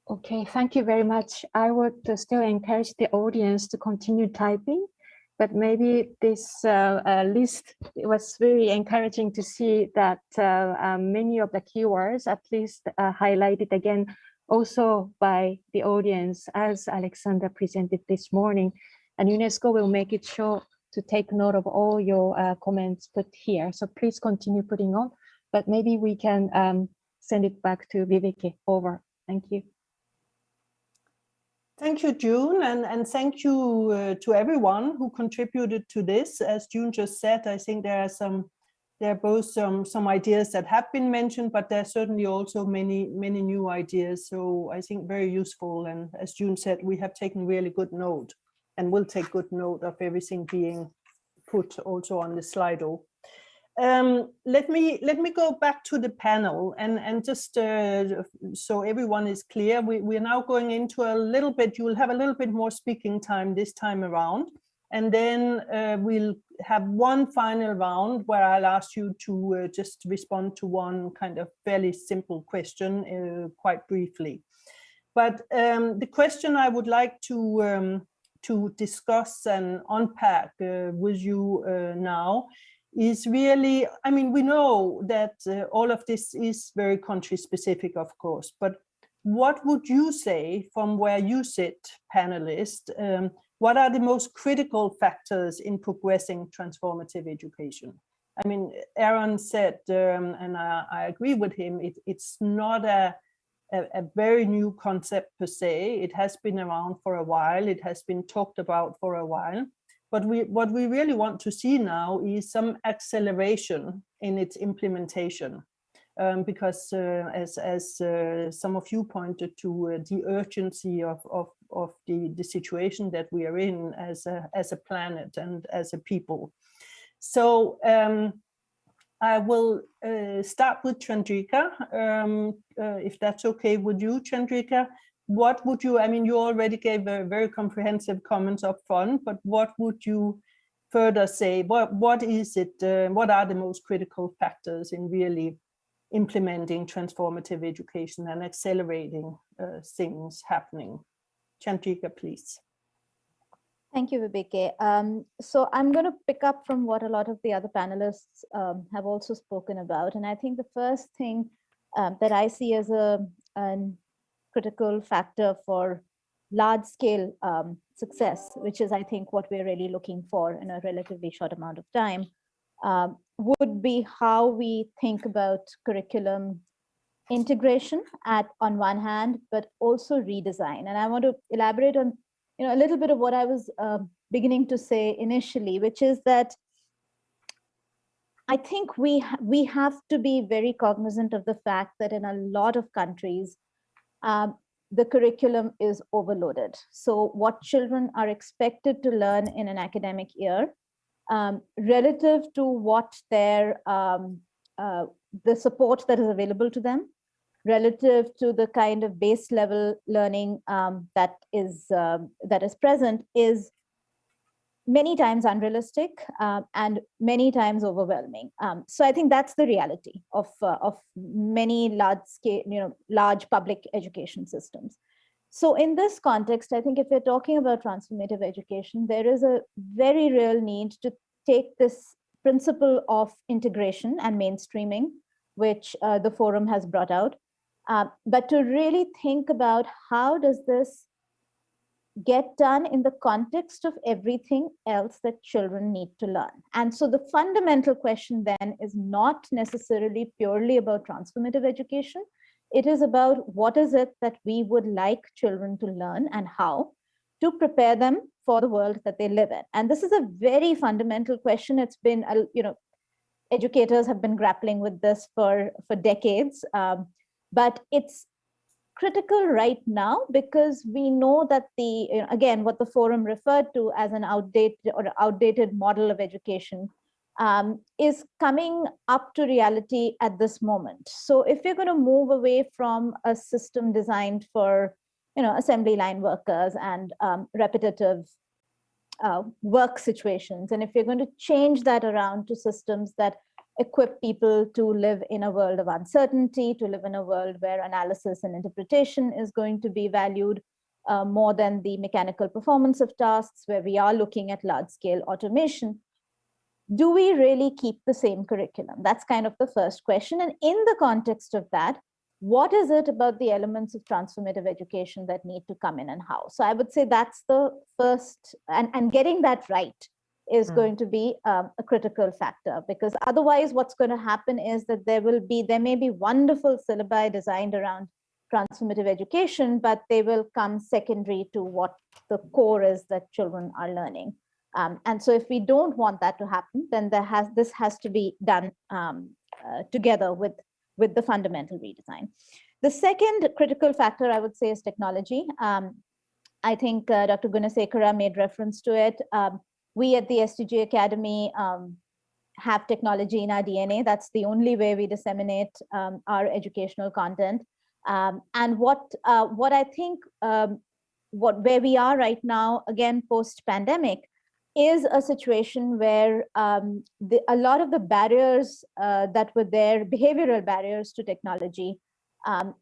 Okay, thank you very much. I would still encourage the audience to continue typing, but maybe this list, it was very encouraging to see that many of the keywords at least highlighted again also by the audience as Alexander presented this morning. And UNESCO will make it sure to take note of all your comments put here. So please continue putting on, but maybe we can send it back to Viveke. Over. Thank you. Thank you, June, and thank you to everyone who contributed to this. As June just said, I think there are both some ideas that have been mentioned, but there are certainly also many new ideas. So I think very useful. And as June said, we have taken really good note. and we'll take good note of everything being put also on the Slido. Let me go back to the panel and just so everyone is clear, we're now going into a little bit, you will have a little bit more speaking time this time around. And then we'll have one final round where I'll ask you to just respond to one kind of fairly simple question quite briefly. But the question I would like to discuss and unpack with you now is really, I mean, we know that all of this is very country specific, of course, but what would you say from where you sit, panelist, what are the most critical factors in progressing transformative education? I mean, Aaron said, and I agree with him, it's not a very new concept per se. It has been around for a while. It has been talked about for a while. But what we really want to see now is some acceleration in its implementation. Because as some of you pointed to, the urgency of the situation that we are in as a planet and as a people. So I will start with Chandrika, if that's okay with you, Chandrika. What would you, I mean, you already gave a very comprehensive comments up front, but what would you further say? What is it, what are the most critical factors in really implementing transformative education and accelerating things happening? Chandrika, please. Thank you, Vibeke. So I'm going to pick up from what a lot of the other panelists have also spoken about. And I think the first thing that I see as a critical factor for large-scale success, which is, I think, what we're really looking for in a relatively short amount of time, would be how we think about curriculum integration on one hand, but also redesign. And I want to elaborate on a little bit of what I was beginning to say initially, which is that I think we have to be very cognizant of the fact that in a lot of countries, the curriculum is overloaded. So what children are expected to learn in an academic year, relative to what the support that is available to them, relative to the kind of base level learning that is present, is many times unrealistic and many times overwhelming. So I think that's the reality of many large public education systems. So in this context, I think if we're talking about transformative education, there is a very real need to take this principle of integration and mainstreaming, which the forum has brought out, but to really think about how does this get done in the context of everything else that children need to learn. And so the fundamental question then is not necessarily purely about transformative education. It is about what is it that we would like children to learn and how to prepare them for the world that they live in. And this is a very fundamental question. It's been, educators have been grappling with this for decades, but it's critical right now because we know that again, what the forum referred to as an outdated model of education is coming up to reality at this moment. So if we're going to move away from a system designed for assembly line workers and repetitive work situations, and if we're going to change that around to systems that equip people to live in a world of uncertainty, to live in a world where analysis and interpretation is going to be valued more than the mechanical performance of tasks, where we are looking at large-scale automation, do we really keep the same curriculum? That's kind of the first question. And in the context of that, what is it about the elements of transformative education that need to come in and how? So I would say that's the first, and getting that right is going to be a critical factor, because otherwise what's going to happen is that there may be wonderful syllabi designed around transformative education, but they will come secondary to what the core is that children are learning. And so if we don't want that to happen, then this has to be done together with the fundamental redesign. The second critical factor, I would say, is technology. I think Dr. Gunasekara made reference to it. We at the SDG Academy have technology in our DNA. That's the only way we disseminate our educational content. And what I think, where we are right now, again, post-pandemic, is a situation where a lot of the barriers that were there, behavioral barriers to technology,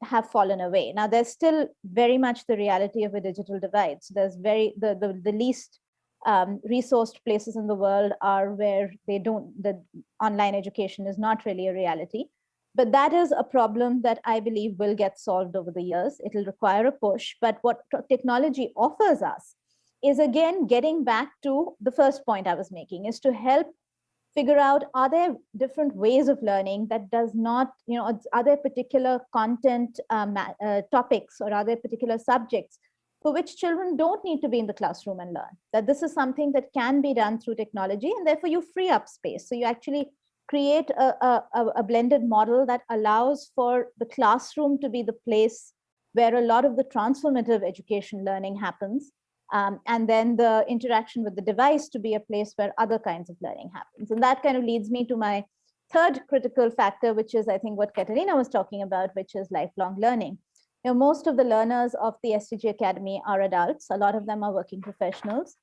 have fallen away. Now, there's still very much the reality of a digital divide. So there's the least resourced places in the world are where the online education is not really a reality. But that is a problem that I believe will get solved over the years. It'll require a push. But what technology offers us is, again, getting back to the first point I was making, is to help figure out, are there different ways of learning that does not, are there particular content topics, or are there particular subjects for which children don't need to be in the classroom and learn? That this is something that can be done through technology, and therefore you free up space. So you actually create a blended model that allows for the classroom to be the place where a lot of the transformative education learning happens. And then the interaction with the device to be a place where other kinds of learning happens. And that kind of leads me to my third critical factor, which is, I think, what Katerina was talking about, which is lifelong learning. Most of the learners of the SDG Academy are adults. A lot of them are working professionals.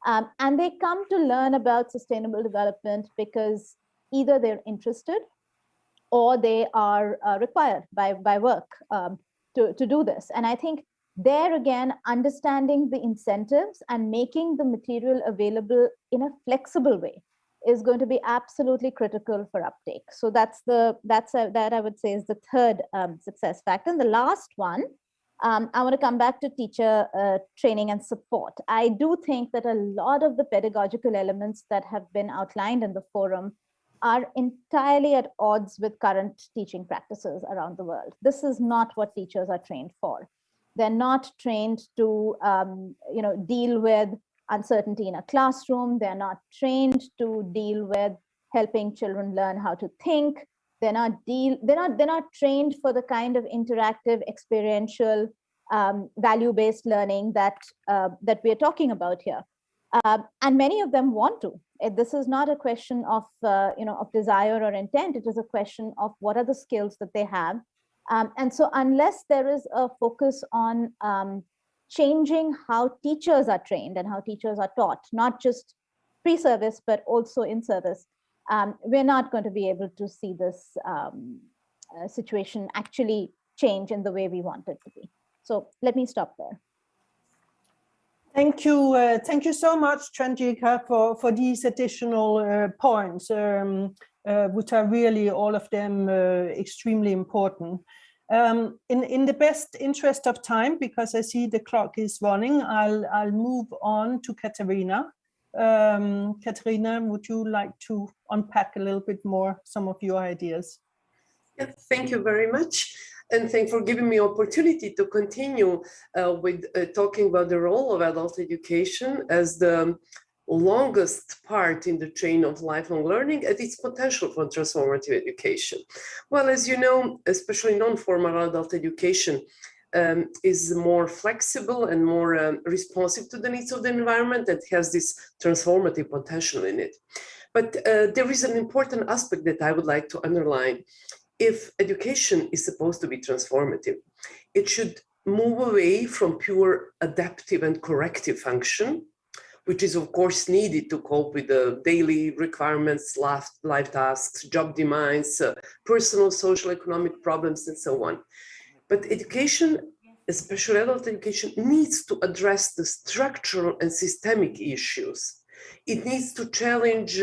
And they come to learn about sustainable development because either they're interested or they are required by work to do this. And I think there again, understanding the incentives and making the material available in a flexible way is going to be absolutely critical for uptake. So that I would say is the third success factor. And the last one, I want to come back to teacher training and support. I do think that a lot of the pedagogical elements that have been outlined in the forum are entirely at odds with current teaching practices around the world. This is not what teachers are trained for. They're not trained to deal with uncertainty in a classroom. They're not trained to deal with helping children learn how to think. They're not trained for the kind of interactive, experiential, value-based learning that we are talking about here. And many of them want to. This is not a question of of desire or intent. It is a question of what are the skills that they have. And so unless there is a focus on changing how teachers are trained and how teachers are taught, not just pre-service, but also in service, we're not going to be able to see this situation actually change in the way we want it to be. So let me stop there. Thank you so much, Chandrika, for these additional points, which are really all of them extremely important. In the best interest of time, because I see the clock is running, I'll move on to Katerina. Katerina, would you like to unpack a little bit more some of your ideas? Yeah, thank you very much. And thanks for giving me opportunity to continue with talking about the role of adult education as the longest part in the chain of lifelong learning and its potential for transformative education. Well, as you know, especially non-formal adult education is more flexible and more responsive to the needs of the environment and has this transformative potential in it. But there is an important aspect that I would like to underline. If education is supposed to be transformative, it should move away from pure adaptive and corrective function, which is of course needed to cope with the daily requirements, life tasks, job demands, personal, social, economic problems, and so on. But education, especially adult education, needs to address the structural and systemic issues. It needs to challenge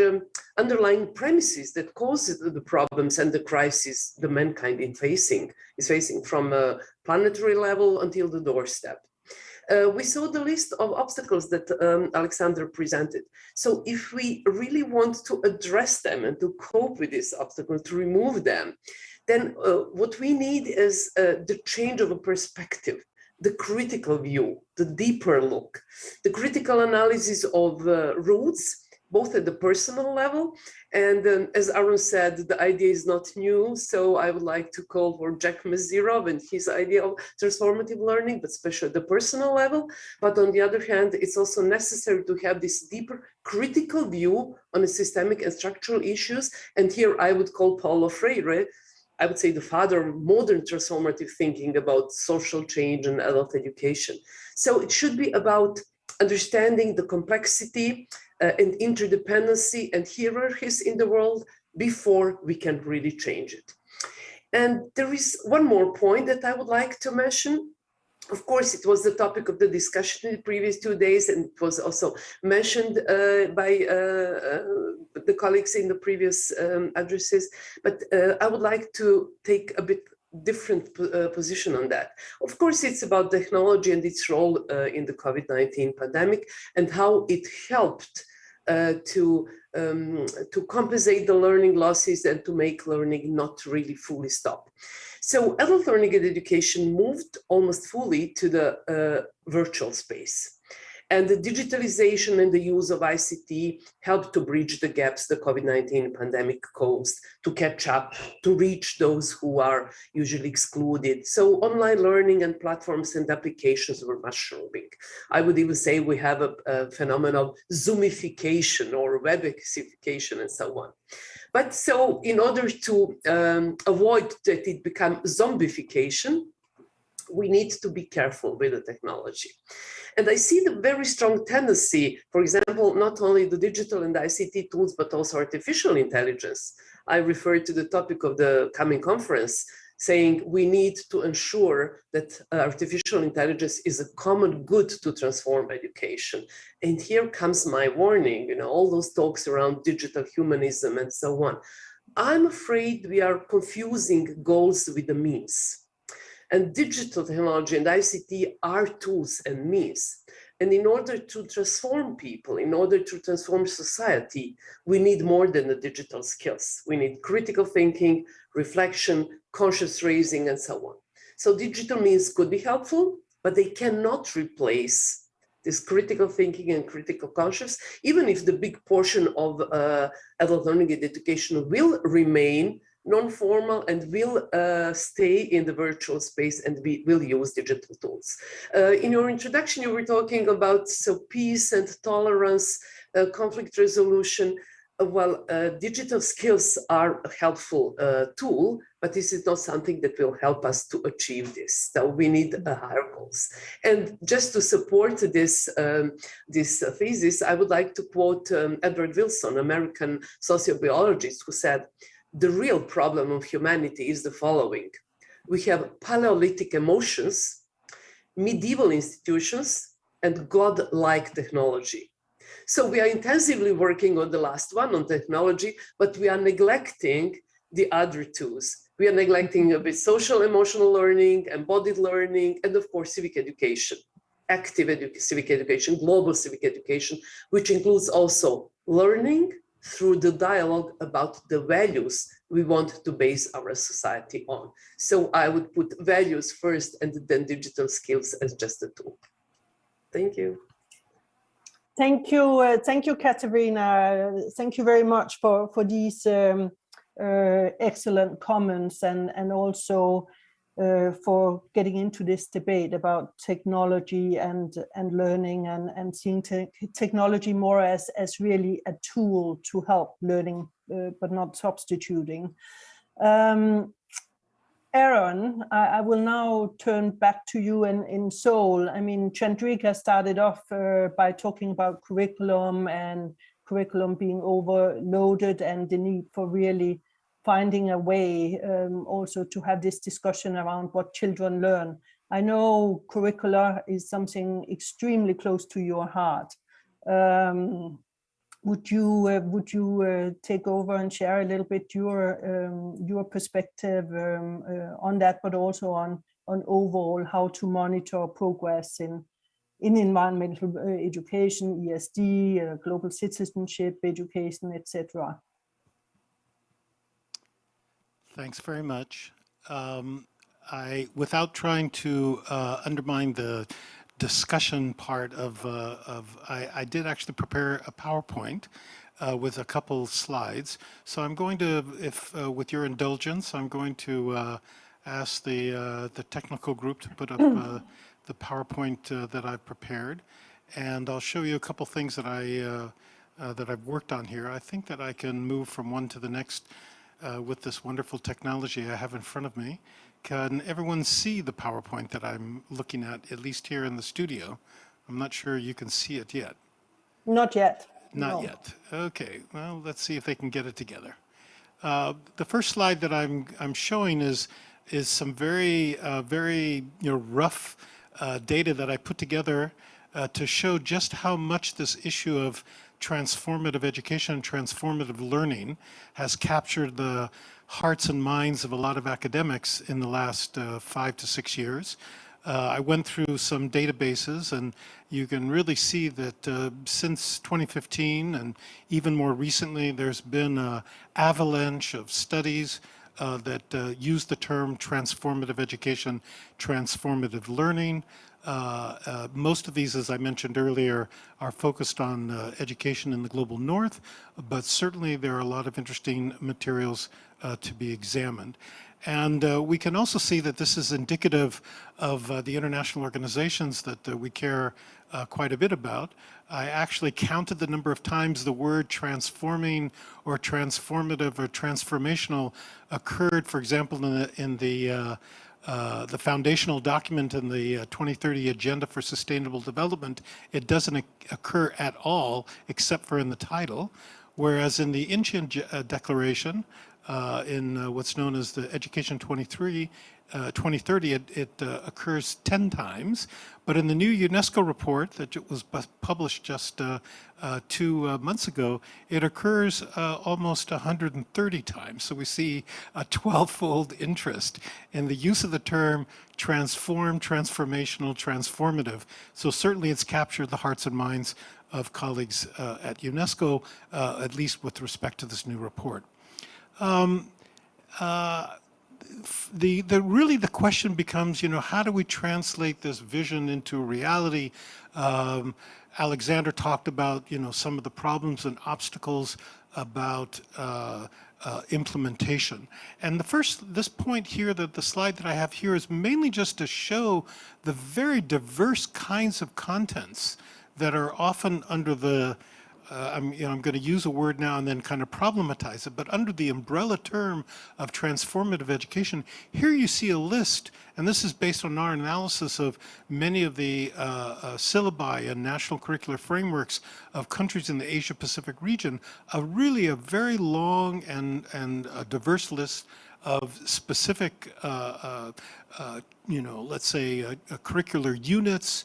underlying premises that cause the problems and the crises the mankind is facing from a planetary level until the doorstep. We saw the list of obstacles that Alexander presented. So if we really want to address them and to cope with these obstacles, to remove them, then what we need is the change of a perspective, the critical view, the deeper look, the critical analysis of roots, both at the personal level. And as Aaron said, the idea is not new. So I would like to call for Jack Mazirov and his idea of transformative learning, but especially at the personal level. But on the other hand, it's also necessary to have this deeper critical view on the systemic and structural issues. And here I would call Paulo Freire, I would say the father of modern transformative thinking about social change and adult education. So it should be about understanding the complexity and interdependency and hierarchies in the world before we can really change it. And there is one more point that I would like to mention. Of course, it was the topic of the discussion in the previous 2 days, and it was also mentioned by the colleagues in the previous addresses. But I would like to take a bit different position on that. Of course, it's about technology and its role in the COVID-19 pandemic and how it helped to compensate the learning losses and to make learning not really fully stop. So adult learning and education moved almost fully to the virtual space. And the digitalization and the use of ICT helped to bridge the gaps the COVID-19 pandemic caused, to catch up, to reach those who are usually excluded. So online learning and platforms and applications were mushrooming. I would even say we have a phenomenon of Zoomification or Webixification and so on. But so in order to avoid that it become zombification, we need to be careful with the technology. And I see the very strong tendency, for example, not only the digital and ICT tools, but also artificial intelligence. I refer to the topic of the coming conference, saying we need to ensure that artificial intelligence is a common good to transform education. And here comes my warning, all those talks around digital humanism and so on. I'm afraid we are confusing goals with the means. And digital technology and ICT are tools and means. And in order to transform people, in order to transform society, we need more than the digital skills. We need critical thinking, reflection, conscious raising, and so on. So digital means could be helpful, but they cannot replace this critical thinking and critical conscious, even if the big portion of adult learning and education will remain non-formal and will stay in the virtual space, and we will use digital tools. In your introduction, you were talking about peace and tolerance, conflict resolution. Digital skills are a helpful tool, but this is not something that will help us to achieve this. So we need higher goals. And just to support this thesis, I would like to quote Edward Wilson, American sociobiologist, who said, "The real problem of humanity is the following. We have Paleolithic emotions, medieval institutions, and God-like technology. So we are intensively working on the last one, on technology, but we are neglecting the other tools. We are neglecting a bit social emotional learning, embodied learning, and of course, civic education, active civic education, global civic education, which includes also learning through the dialogue about the values we want to base our society on." So I would put values first and then digital skills as just a tool. Thank you. Thank you, Katerina. Thank you very much for these excellent comments and also for getting into this debate about technology and learning and seeing technology more as really a tool to help learning, but not substituting. Aaron, I will now turn back to you in Seoul. I mean, Chandrika started off by talking about curriculum and curriculum being overloaded and the need for really finding a way also to have this discussion around what children learn. I know curricular is something extremely close to your heart. Would you take over and share a little bit your perspective on that, but also on overall how to monitor progress in environmental education, ESD, global citizenship, education, etc. Thanks very much. Without trying to undermine the discussion part I did actually prepare a PowerPoint with a couple slides. So I'm going to, if with your indulgence, I'm going to ask the technical group to put up the PowerPoint that I've prepared, and I'll show you a couple things that that I've worked on here. I think that I can move from one to the next with this wonderful technology I have in front of me. Can everyone see the PowerPoint that I'm looking at least here in the studio? I'm not sure you can see it yet. Not yet. Not No. yet. Okay, well, let's see if they can get it together. The first slide that I'm showing is some very rough data that I put together to show just how much this issue of transformative education and transformative learning has captured the hearts and minds of a lot of academics in the last 5 to 6 years. I went through some databases, and you can really see that since 2015 and even more recently, there's been an avalanche of studies that use the term transformative education, transformative learning. Most of these, as I mentioned earlier, are focused on education in the global north, but certainly there are a lot of interesting materials to be examined. And we can also see that this is indicative of the international organizations that we care quite a bit about. I actually counted the number of times the word transforming or transformative or transformational occurred, for example, in the foundational document in the 2030 Agenda for Sustainable Development. It doesn't occur at all except for in the title, whereas in the ENG Declaration, in what's known as the Education 2030, it occurs 10 times. But in the new UNESCO report that was published just 2 months ago, it occurs almost 130 times. So we see a 12-fold interest in the use of the term transform, transformational, transformative. So certainly it's captured the hearts and minds of colleagues at UNESCO, at least with respect to this new report. Really the question becomes, how do we translate this vision into reality? Alexander talked about, some of the problems and obstacles about implementation. And this point here, the slide that I have here is mainly just to show the very diverse kinds of contents that are often under the I'm going to use a word now and then kind of problematize it, but under the umbrella term of transformative education, here you see a list, and this is based on our analysis of many of the syllabi and national curricular frameworks of countries in the Asia-Pacific region, really a very long and a diverse list of specific, let's say, curricular units,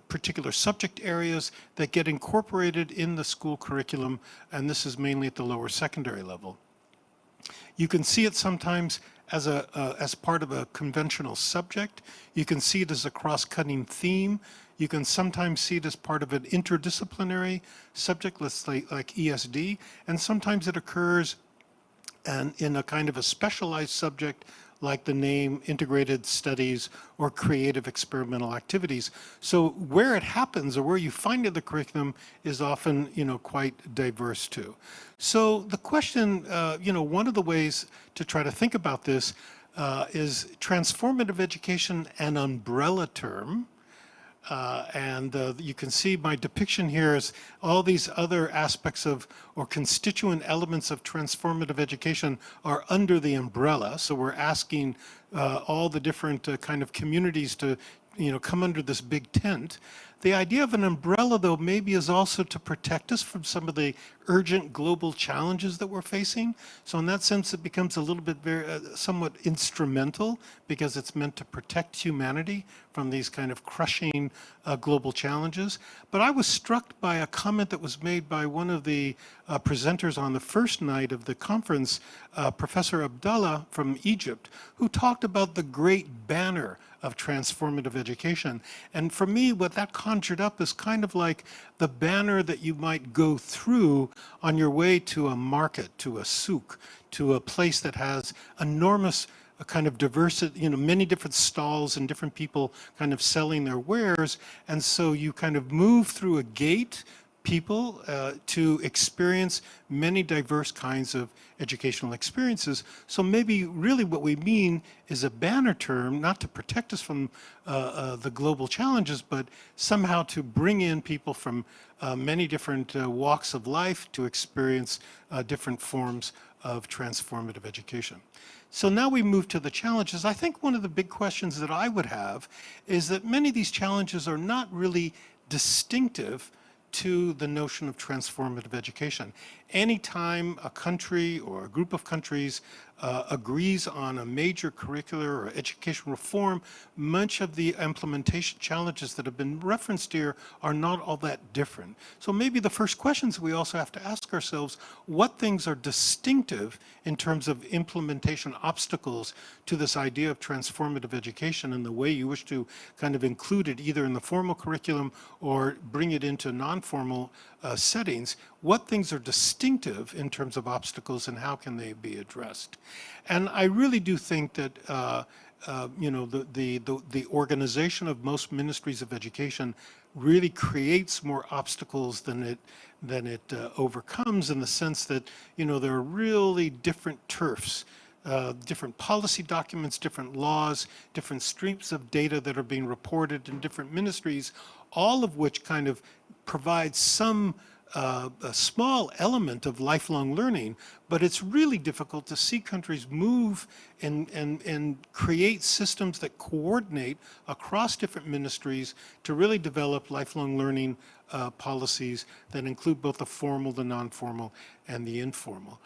particular subject areas that get incorporated in the school curriculum, and this is mainly at the lower secondary level. You can see it sometimes as part of a conventional subject. You can see it as a cross-cutting theme. You can sometimes see it as part of an interdisciplinary subject, let's say like ESD, and sometimes it occurs in a kind of a specialized subject like the name integrated studies or creative experimental activities. So where it happens or where you find it in the curriculum is often, quite diverse too. So the question, one of the ways to try to think about this is transformative education an umbrella term? You can see my depiction here is all these other aspects of or constituent elements of transformative education are under the umbrella. So we're asking all the different kind of communities to come under this big tent. The idea of an umbrella, though, maybe is also to protect us from some of the urgent global challenges that we're facing. So in that sense, it becomes a little bit somewhat instrumental because it's meant to protect humanity from these kind of crushing global challenges. But I was struck by a comment that was made by one of the presenters on the first night of the conference, Professor Abdallah from Egypt, who talked about the great banner of transformative education. And for me, what that conjured up is kind of like the banner that you might go through on your way to a market, to a souk, to a place that has enormous a kind of diversity, many different stalls and different people kind of selling their wares. And so you kind of move through a gate, people to experience many diverse kinds of educational experiences. So maybe really what we mean is a banner term, not to protect us from the global challenges, but somehow to bring in people from many different walks of life to experience different forms of transformative education. So now we move to the challenges. I think one of the big questions that I would have is that many of these challenges are not really distinctive to the notion of transformative education. Anytime a country or a group of countries agrees on a major curricular or educational reform, much of the implementation challenges that have been referenced here are not all that different. So maybe the first questions we also have to ask ourselves, what things are distinctive in terms of implementation obstacles to this idea of transformative education and the way you wish to kind of include it either in the formal curriculum or bring it into non-formal settings? What things are distinctive in terms of obstacles and how can they be addressed? And I really do think that the organization of most ministries of education really creates more obstacles than it overcomes, in the sense that there are really different turfs, different policy documents, different laws, different streams of data that are being reported in different ministries, all of which kind of provide some a small element of lifelong learning, but it's really difficult to see countries move and create systems that coordinate across different ministries to really develop lifelong learning policies that include both the formal, the non-formal, and the informal.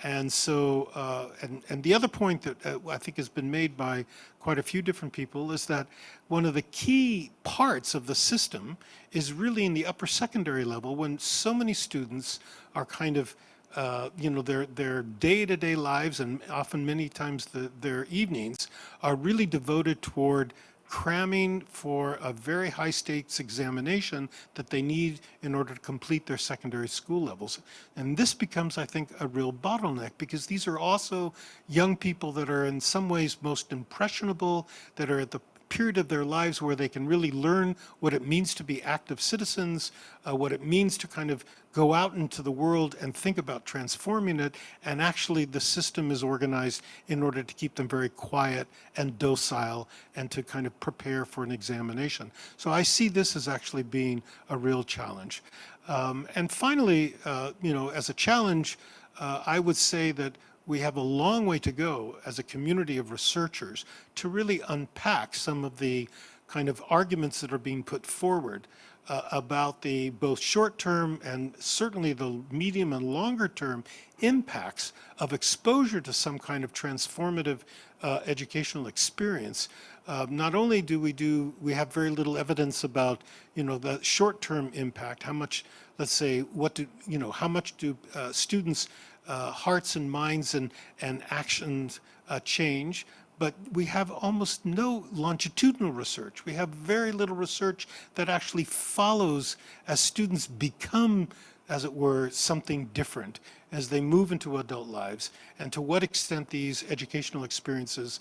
And the other point that I think has been made by quite a few different people is that one of the key parts of the system is really in the upper secondary level, when so many students are kind of their day-to-day lives, and often many times their evenings, are really devoted toward cramming for a very high stakes examination that they need in order to complete their secondary school levels. And this becomes, I think, a real bottleneck, because these are also young people that are in some ways most impressionable, that are at the period of their lives where they can really learn what it means to be active citizens, what it means to kind of go out into the world and think about transforming it. And actually the system is organized in order to keep them very quiet and docile and to kind of prepare for an examination. So I see this as actually being a real challenge. And finally, as a challenge, I would say that we have a long way to go as a community of researchers to really unpack some of the kind of arguments that are being put forward about the both short-term and certainly the medium and longer-term impacts of exposure to some kind of transformative educational experience. Not only do we have very little evidence about, the short-term impact, how much, let's say, how much do students' hearts and minds and actions change, but we have almost no longitudinal research. We have very little research that actually follows as students become, as it were, something different as they move into adult lives, and to what extent these educational experiences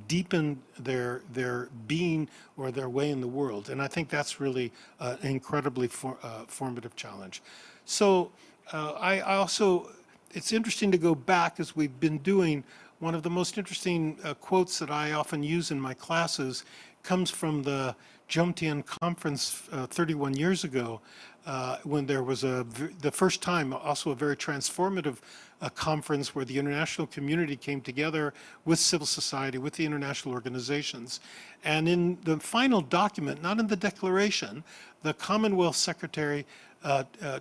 deepen their being or their way in the world. And I think that's really an incredibly formative challenge. So I also, it's interesting to go back, as we've been doing. One of the most interesting quotes that I often use in my classes comes from the Jomtien conference 31 years ago, when there was the first time also a very transformative conference where the international community came together with civil society, with the international organizations. And in the final document, not in the declaration, the Commonwealth Secretary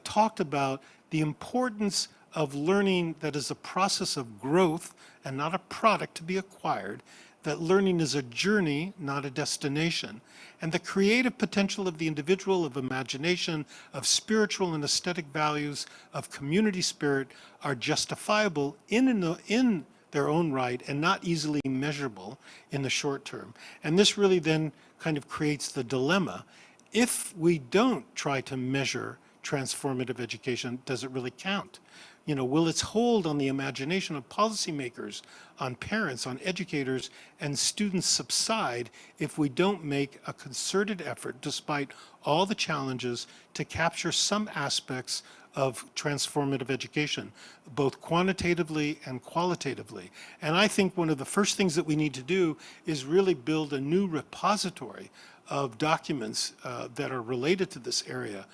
talked about the importance of learning that is a process of growth and not a product to be acquired, that learning is a journey, not a destination, and the creative potential of the individual, of imagination, of spiritual and aesthetic values, of community spirit are justifiable in their own right and not easily measurable in the short term. And this really then kind of creates the dilemma. If we don't try to measure transformative education, does it really count? You know, will its hold on the imagination of policymakers, on parents, on educators, and students subside if we don't make a concerted effort, despite all the challenges, to capture some aspects of transformative education, both quantitatively and qualitatively? And I think one of the first things that we need to do is really build a new repository of documents that are related to this area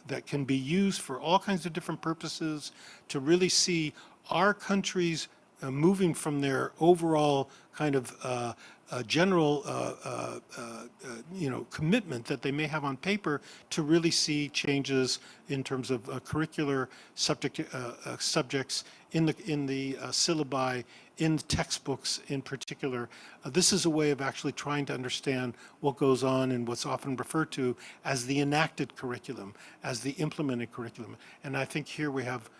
that can be used for all kinds of different purposes to really see our countries moving from their overall kind of general commitment that they may have on paper to really see changes in terms of curricular subjects in the syllabi, in textbooks in particular. This is a way of actually trying to understand what goes on in what's often referred to as the enacted curriculum, as the implemented curriculum. And I think here we have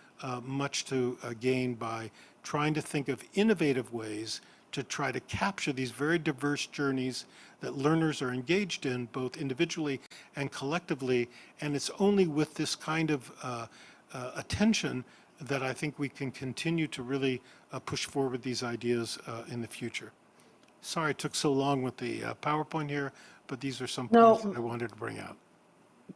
much to gain by trying to think of innovative ways to try to capture these very diverse journeys that learners are engaged in, both individually and collectively. And it's only with this kind of attention that I think we can continue to really push forward these ideas in the future. Sorry it took so long with the PowerPoint here, but these are some points that I wanted to bring out.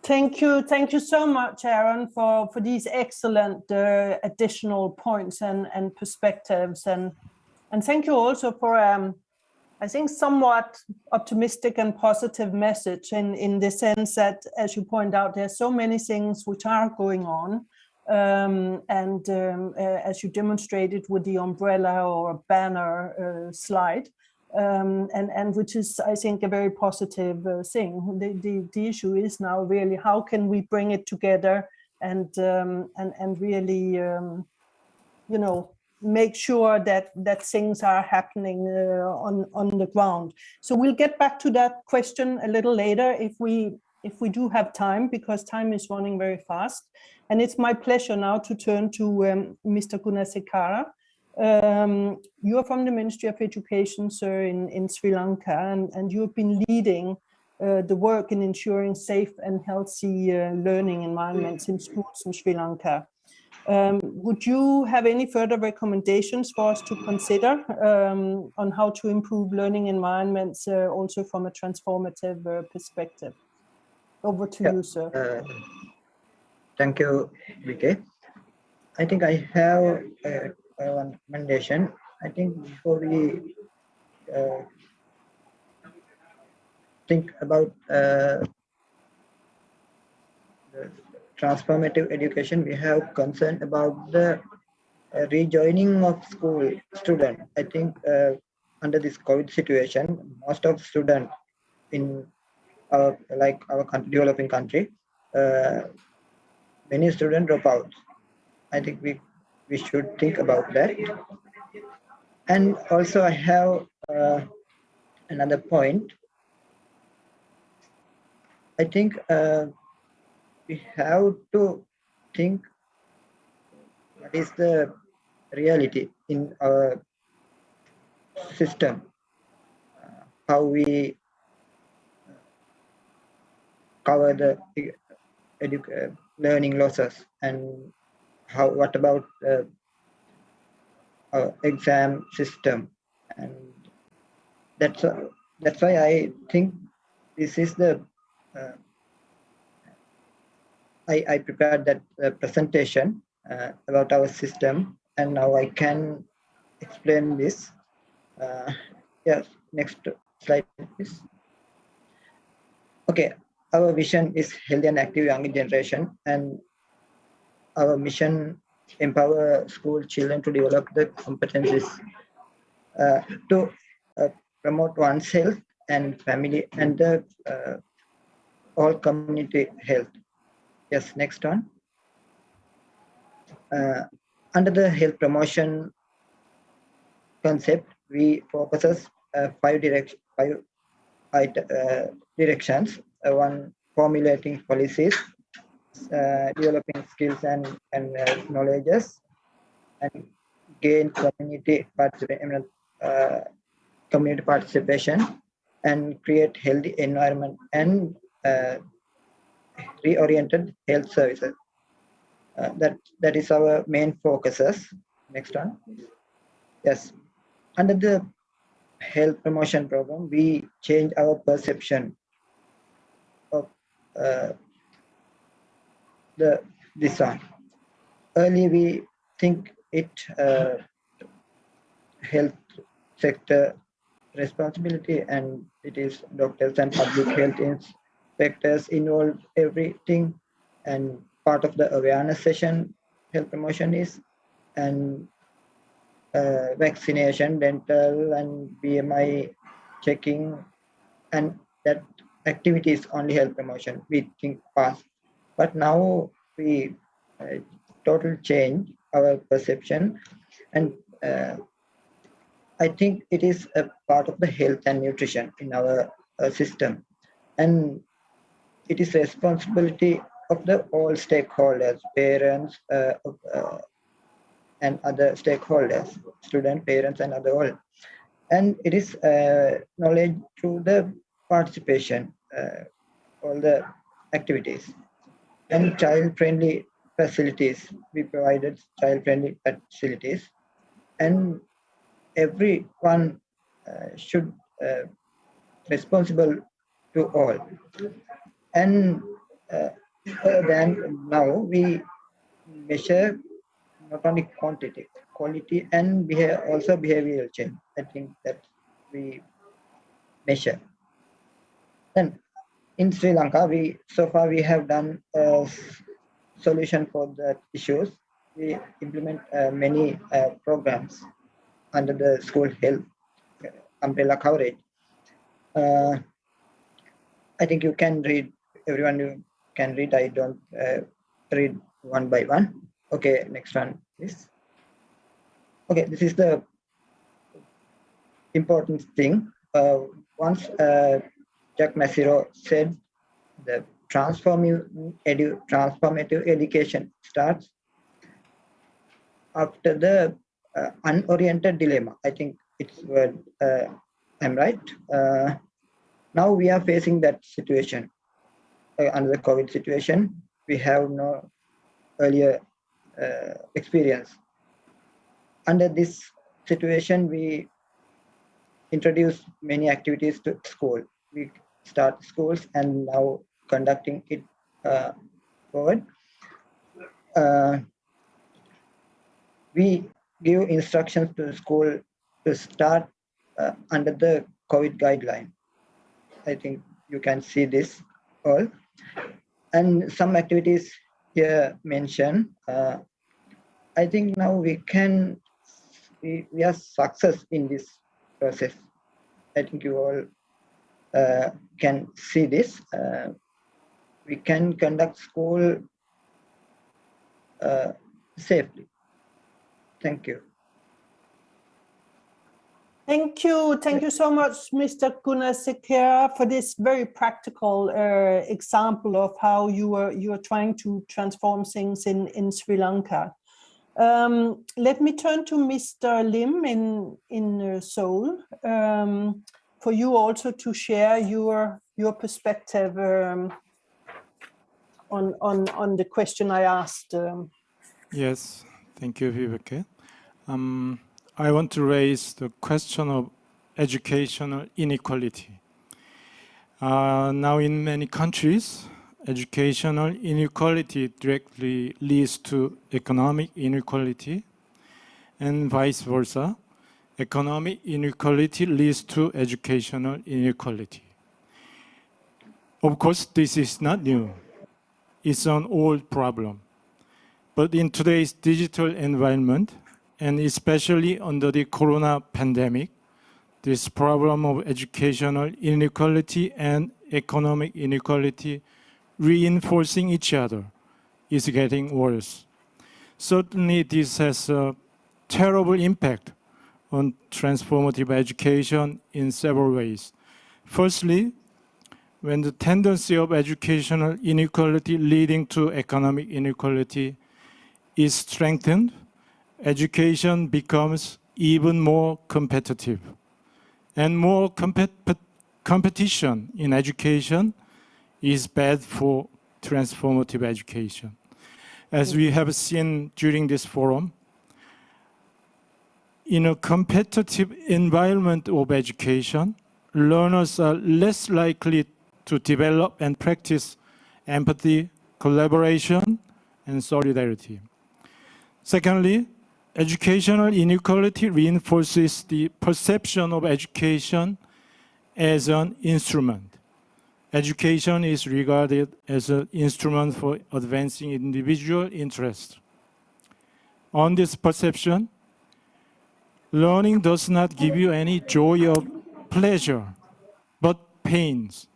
Thank you so much, Aaron, for these excellent additional points and perspectives, and thank you also for I think somewhat optimistic and positive message in the sense that, as you point out, there's so many things which are going on, as you demonstrated with the umbrella or banner slide. And which is, I think, a very positive thing. The issue is now really how can we bring it together and really, make sure that things are happening on the ground. So we'll get back to that question a little later if we do have time, because time is running very fast. And it's my pleasure now to turn to Mr. Gunasekara. You're from the Ministry of Education, sir, in Sri Lanka, and you've been leading the work in ensuring safe and healthy learning environments in schools in Sri Lanka. Would you have any further recommendations for us to consider on how to improve learning environments also from a transformative perspective? Over to you, sir. Thank you, Vike. I think I have one recommendation. I think before we think about the transformative education, we have concern about the rejoining of school students. I think under this COVID situation, most of students in our developing country, many students drop out. I think we should think about that. And also I have another point. I think we have to think what is the reality in our system, how we cover the learning losses, and what about our exam system. And that's why I think this is the I prepared that presentation about our system, and now I can explain this. Yes, next slide, please. Okay, our vision is healthy and active younger generation, and our mission empower school children to develop the competencies to promote one's health and family and the all community health. Yes, next one. Under the health promotion concept, we focuses five directions. One, formulating policies, developing skills and knowledges, and gain community participation, and create healthy environment and reoriented health services. That is our main focuses. Next one. Yes. Under the health promotion program, we change our perception of this one. Earlier, we think it health sector responsibility, and it is doctors and public health inspectors involved everything, and part of the awareness session health promotion is, and vaccination, dental and BMI checking, and that activities only health promotion we think past. But now we total change our perception, and I think it is a part of the health and nutrition in our system, and it is responsibility of the all stakeholders, parents and other stakeholders, student, parents and other all. And it is knowledge through the participation, all the activities, and child-friendly facilities. We provided child-friendly facilities, and everyone should responsible to all. And then now we measure not only quantity, quality, and also behavioral change. I think that we measure. Then in Sri Lanka, so far we have done a solution for the issues. We implement many programs under the school health umbrella coverage. I think you can read, everyone you can read, I don't read one by one. Okay, next one, please. Okay, this is the important thing. Once Jack Masiro said the transformative education starts after the unoriented dilemma. I think it's word, I'm right. Now we are facing that situation. Under the COVID situation, we have no earlier experience. Under this situation, we introduce many activities to school. We start schools and now conducting it forward. We give instructions to the school to start under the COVID guideline. I think you can see this all. And some activities here mentioned. I think now we are success in this process. I think you all can see this. We can conduct school safely. Thank you. Thank you so much, Mr. Gunasekera, for this very practical example of how you are trying to transform things in Sri Lanka. Let me turn to Mr. Lim in Seoul for you also to share your perspective on the question I asked. Yes, thank you, Viveke. I want to raise the question of educational inequality. Now in many countries, educational inequality directly leads to economic inequality, and vice versa. Economic inequality leads to educational inequality. Of course, this is not new. It's an old problem. But in today's digital environment, and especially under the corona pandemic, this problem of educational inequality and economic inequality reinforcing each other is getting worse. Certainly, this has a terrible impact on transformative education in several ways. Firstly, when the tendency of educational inequality leading to economic inequality is strengthened, education becomes even more competitive. And more competition in education is bad for transformative education. As we have seen during this forum, in a competitive environment of education, learners are less likely to develop and practice empathy, collaboration, and solidarity. Secondly, educational inequality reinforces the perception of education as an instrument. Education is regarded as an instrument for advancing individual interests. On this perception, learning does not give you any joy or pleasure, but pains.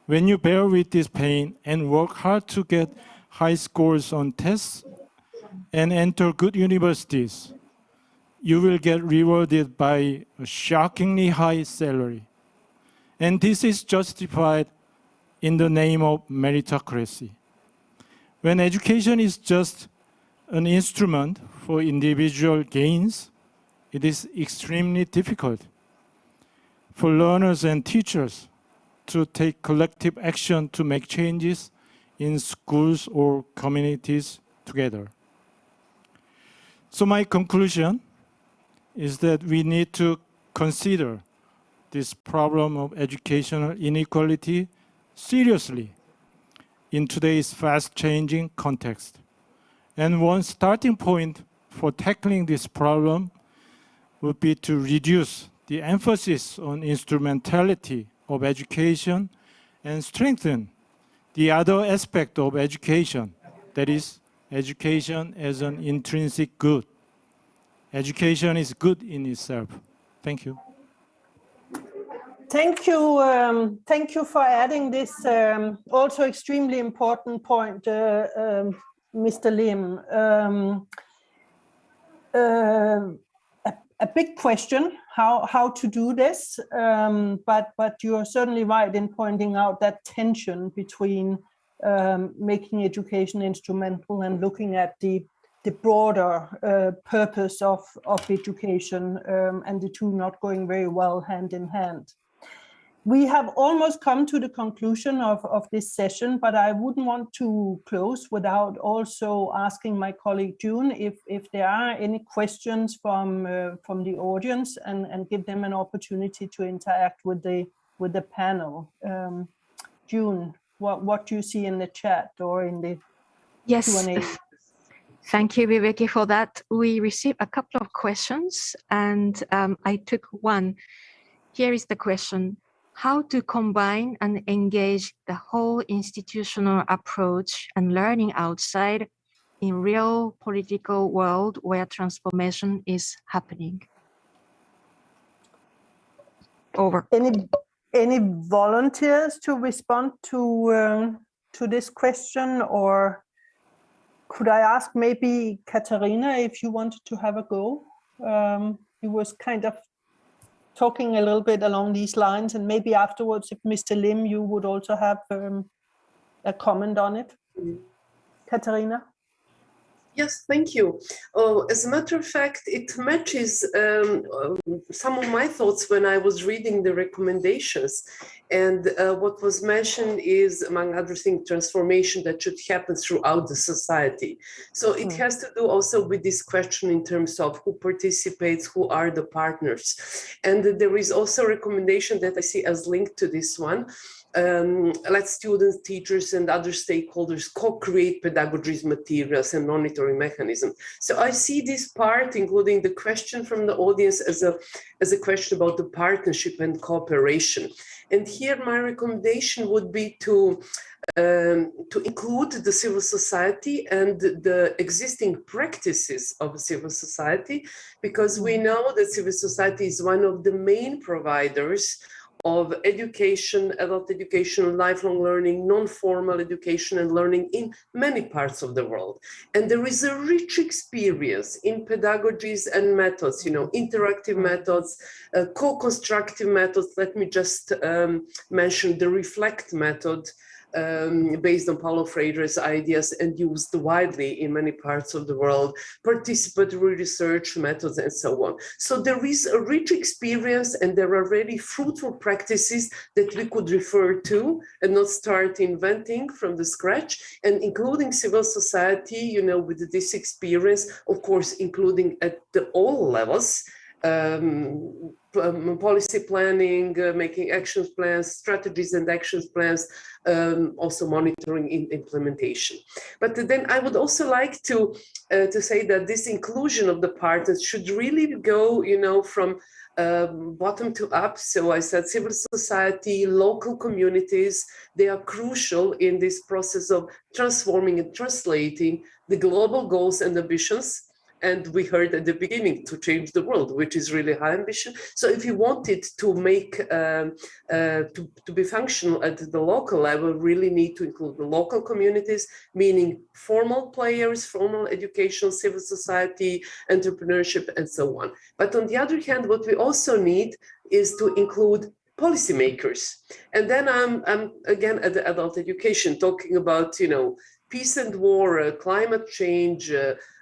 When you bear with this pain and work hard to get high scores on tests and enter good universities, you will get rewarded by a shockingly high salary. And this is justified in the name of meritocracy. When education is just an instrument for individual gains, it is extremely difficult for learners and teachers to take collective action to make changes in schools or communities together. So my conclusion is that we need to consider this problem of educational inequality seriously in today's fast-changing context. And one starting point for tackling this problem would be to reduce the emphasis on instrumentality of education and strengthen the other aspect of education, that is, education as an intrinsic good. Education is good in itself. Thank you. Thank you. Thank you for adding this also extremely important point, Mr. Lim. A big question, how to do this, but you're certainly right in pointing out that tension between making education instrumental and looking at the broader purpose of education, and the two not going very well hand in hand. We have almost come to the conclusion of this session, but I wouldn't want to close without also asking my colleague June if there are any questions from the audience, and give them an opportunity to interact with the panel. June, what do you see in the chat or in the Q&A? Thank you, Viveki, for that. We received a couple of questions, and I took one. Here is the question: how to combine and engage the whole institutional approach and learning outside in real political world where transformation is happening? Over. Any volunteers to respond to this question, or could I ask maybe Katarina if you wanted to have a go? He was kind of talking a little bit along these lines, and maybe afterwards, if Mr. Lim, you would also have a comment on it. Katarina? Yes, thank you. As a matter of fact, it matches some of my thoughts when I was reading the recommendations. And what was mentioned is, among other things, transformation that should happen throughout the society. So it has to do also with this question in terms of who participates, who are the partners. And there is also a recommendation that I see as linked to this one. Let students, teachers, and other stakeholders co-create pedagogies, materials, and monitoring mechanism. So I see this part, including the question from the audience, as a question about the partnership and cooperation. And here my recommendation would be to include the civil society and the existing practices of civil society, because we know that civil society is one of the main providers of education, adult education, lifelong learning, non-formal education and learning in many parts of the world. And there is a rich experience in pedagogies and methods, interactive methods, co-constructive methods. Let me just mention the reflect method, based on Paulo Freire's ideas and used widely in many parts of the world, participatory research methods, and so on. So there is a rich experience and there are really fruitful practices that we could refer to and not start inventing from the scratch, and including civil society, you know, with this experience, of course, including at all levels, policy planning, making action plans, strategies and action plans, also monitoring in implementation. But then I would also like to say that this inclusion of the partners should really go, you know, from bottom to up. So I said civil society, local communities, they are crucial in this process of transforming and translating the global goals and ambitions. And we heard at the beginning to change the world, which is really high ambition. So if you wanted to make, to be functional at the local level, really need to include the local communities, meaning formal players, formal education, civil society, entrepreneurship, and so on. But on the other hand, what we also need is to include policymakers. And then I'm again at the adult education, talking about, you know, peace and war, climate change,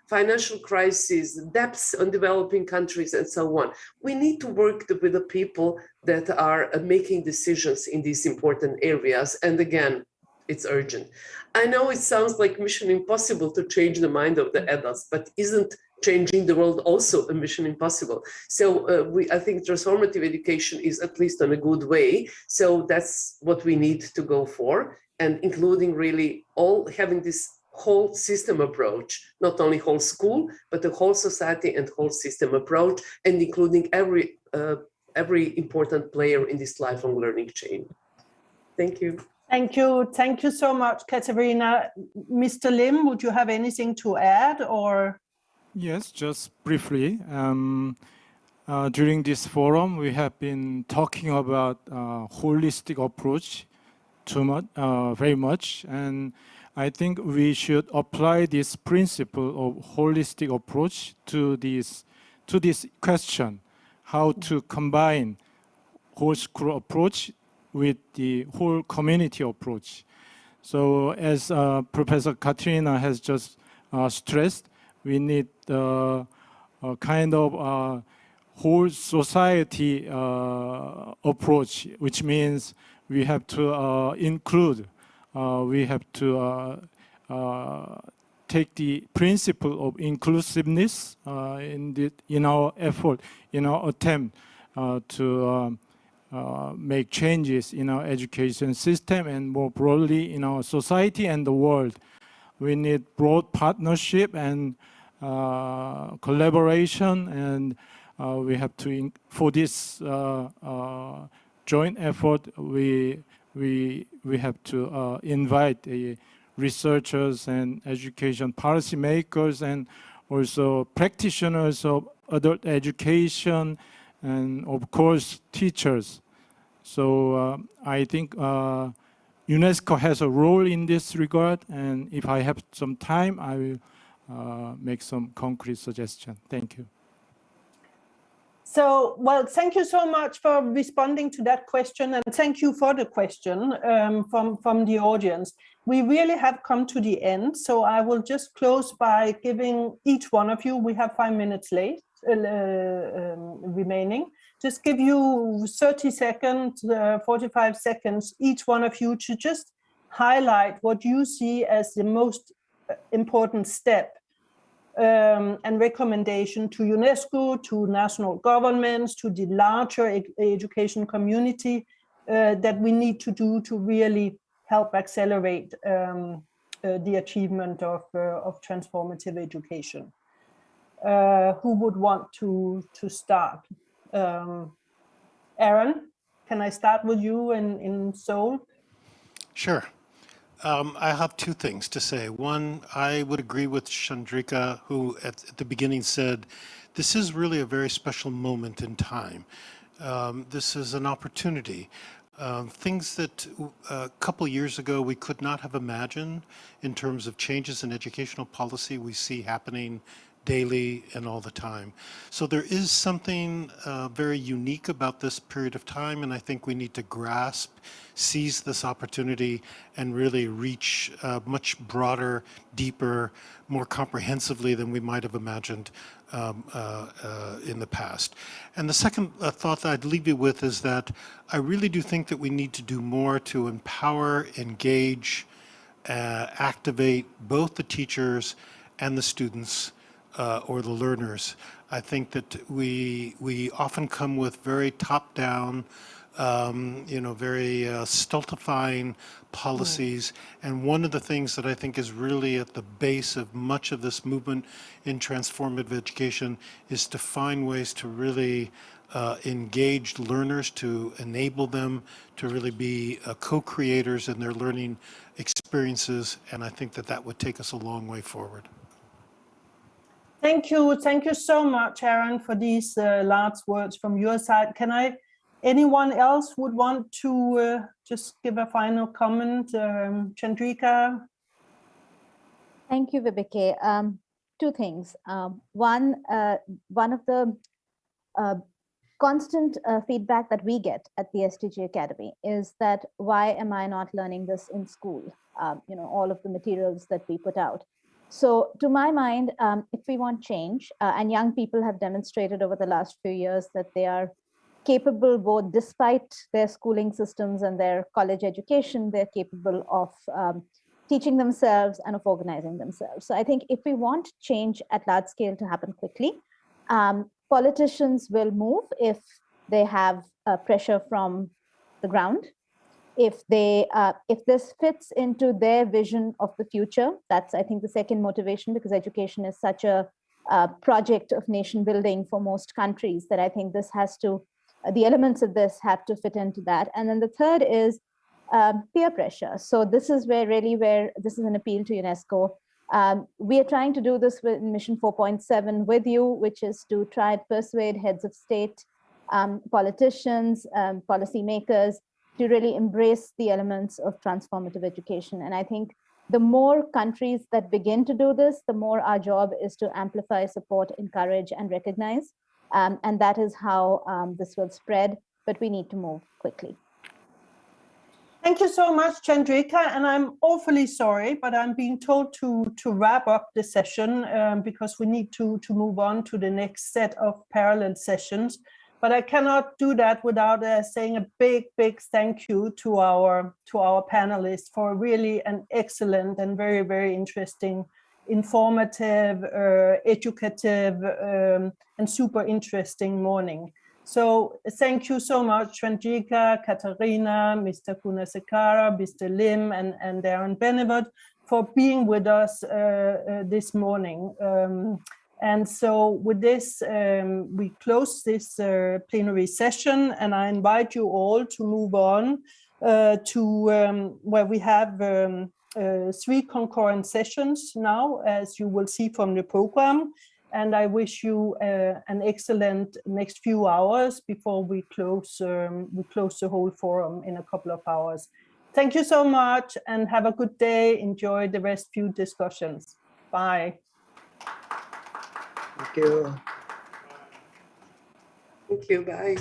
financial crisis, debts on developing countries, and so on. We need to work with the people that are making decisions in these important areas. And again, it's urgent. I know it sounds like mission impossible to change the mind of the adults, but isn't changing the world also a mission impossible? So I think transformative education is at least on a good way. So that's what we need to go for, and including really all having this whole system approach, not only whole school, but the whole society and whole system approach, and including every important player in this lifelong learning chain. Thank you. Thank you. Thank you so much, Katerina. Mr. Lim, would you have anything to add, or? Yes, just briefly. During this forum, we have been talking about holistic approach very much, and I think we should apply this principle of holistic approach to this question, how to combine whole school approach with the whole community approach. So as Professor Katrina has just stressed, we need a kind of whole society approach, which means we have to include, we have to take the principle of inclusiveness in our effort, in our attempt to make changes in our education system and more broadly in our society and the world. We need broad partnership and collaboration, and we have to, for this joint effort, we have to invite the researchers and education policymakers and also practitioners of adult education and of course teachers. So I think UNESCO has a role in this regard, and if I have some time, I will make some concrete suggestions. Thank you. So, well, thank you so much for responding to that question, and thank you for the question from the audience. We really have come to the end, so I will just close by giving each one of you, we have 5 minutes remaining, just give you 30 seconds, 45 seconds, each one of you to just highlight what you see as the most important step and recommendation to UNESCO, to national governments, to the larger education community that we need to do to really help accelerate the achievement of transformative education. Who would want to start? Aaron, can I start with you in Seoul? Sure. I have two things to say. One, I would agree with Chandrika, who at the beginning said, this is really a very special moment in time. This is an opportunity. Things that a couple years ago we could not have imagined in terms of changes in educational policy we see happening daily and all the time. So there is something very unique about this period of time, and I think we need to grasp, seize this opportunity, and really reach much broader, deeper, more comprehensively than we might have imagined in the past. And the second thought that I'd leave you with is that I really do think that we need to do more to empower, engage, activate both the teachers and the students or the learners. I think that we often come with very top-down, very stultifying policies. And one of the things that I think is really at the base of much of this movement in transformative education is to find ways to really engage learners, to enable them to really be co-creators in their learning experiences. And I think that that would take us a long way forward. Thank you so much, Aaron, for these last words from your side. Anyone else would want to just give a final comment? Chandrika? Thank you, Vibeke. Two things. One of the constant feedback that we get at the SDG Academy is that why am I not learning this in school? All of the materials that we put out. So to my mind, if we want change, and young people have demonstrated over the last few years that they are capable, both despite their schooling systems and their college education, they're capable of teaching themselves and of organizing themselves. So I think if we want change at large scale to happen quickly, politicians will move if they have pressure from the ground. If this fits into their vision of the future, that's, I think, the second motivation, because education is such a project of nation building for most countries that I think this has to, the elements of this have to fit into that. And then the third is peer pressure. So this is where this is an appeal to UNESCO. We are trying to do this with Mission 4.7 with you, which is to try and persuade heads of state, politicians, policymakers, to really embrace the elements of transformative education. And I think the more countries that begin to do this, the more our job is to amplify, support, encourage, and recognize. And that is how this will spread, but we need to move quickly. Thank you so much, Chandrika. And I'm awfully sorry, but I'm being told to wrap up the session because we need to move on to the next set of parallel sessions. But I cannot do that without saying a big thank you to our panelists for really an excellent and very, very interesting, informative, educative, and super interesting morning. So thank you so much, Chandrika, Katharina, Mr. Kunasekara, Mr. Lim, and Darren Benevert for being with us this morning. And so with this, we close this plenary session, and I invite you all to move on to where we have 3 concurrent sessions now, as you will see from the program. And I wish you an excellent next few hours before we close the whole forum in a couple of hours. Thank you so much and have a good day. Enjoy the rest few discussions. Bye. Thank you. Thank you. Bye.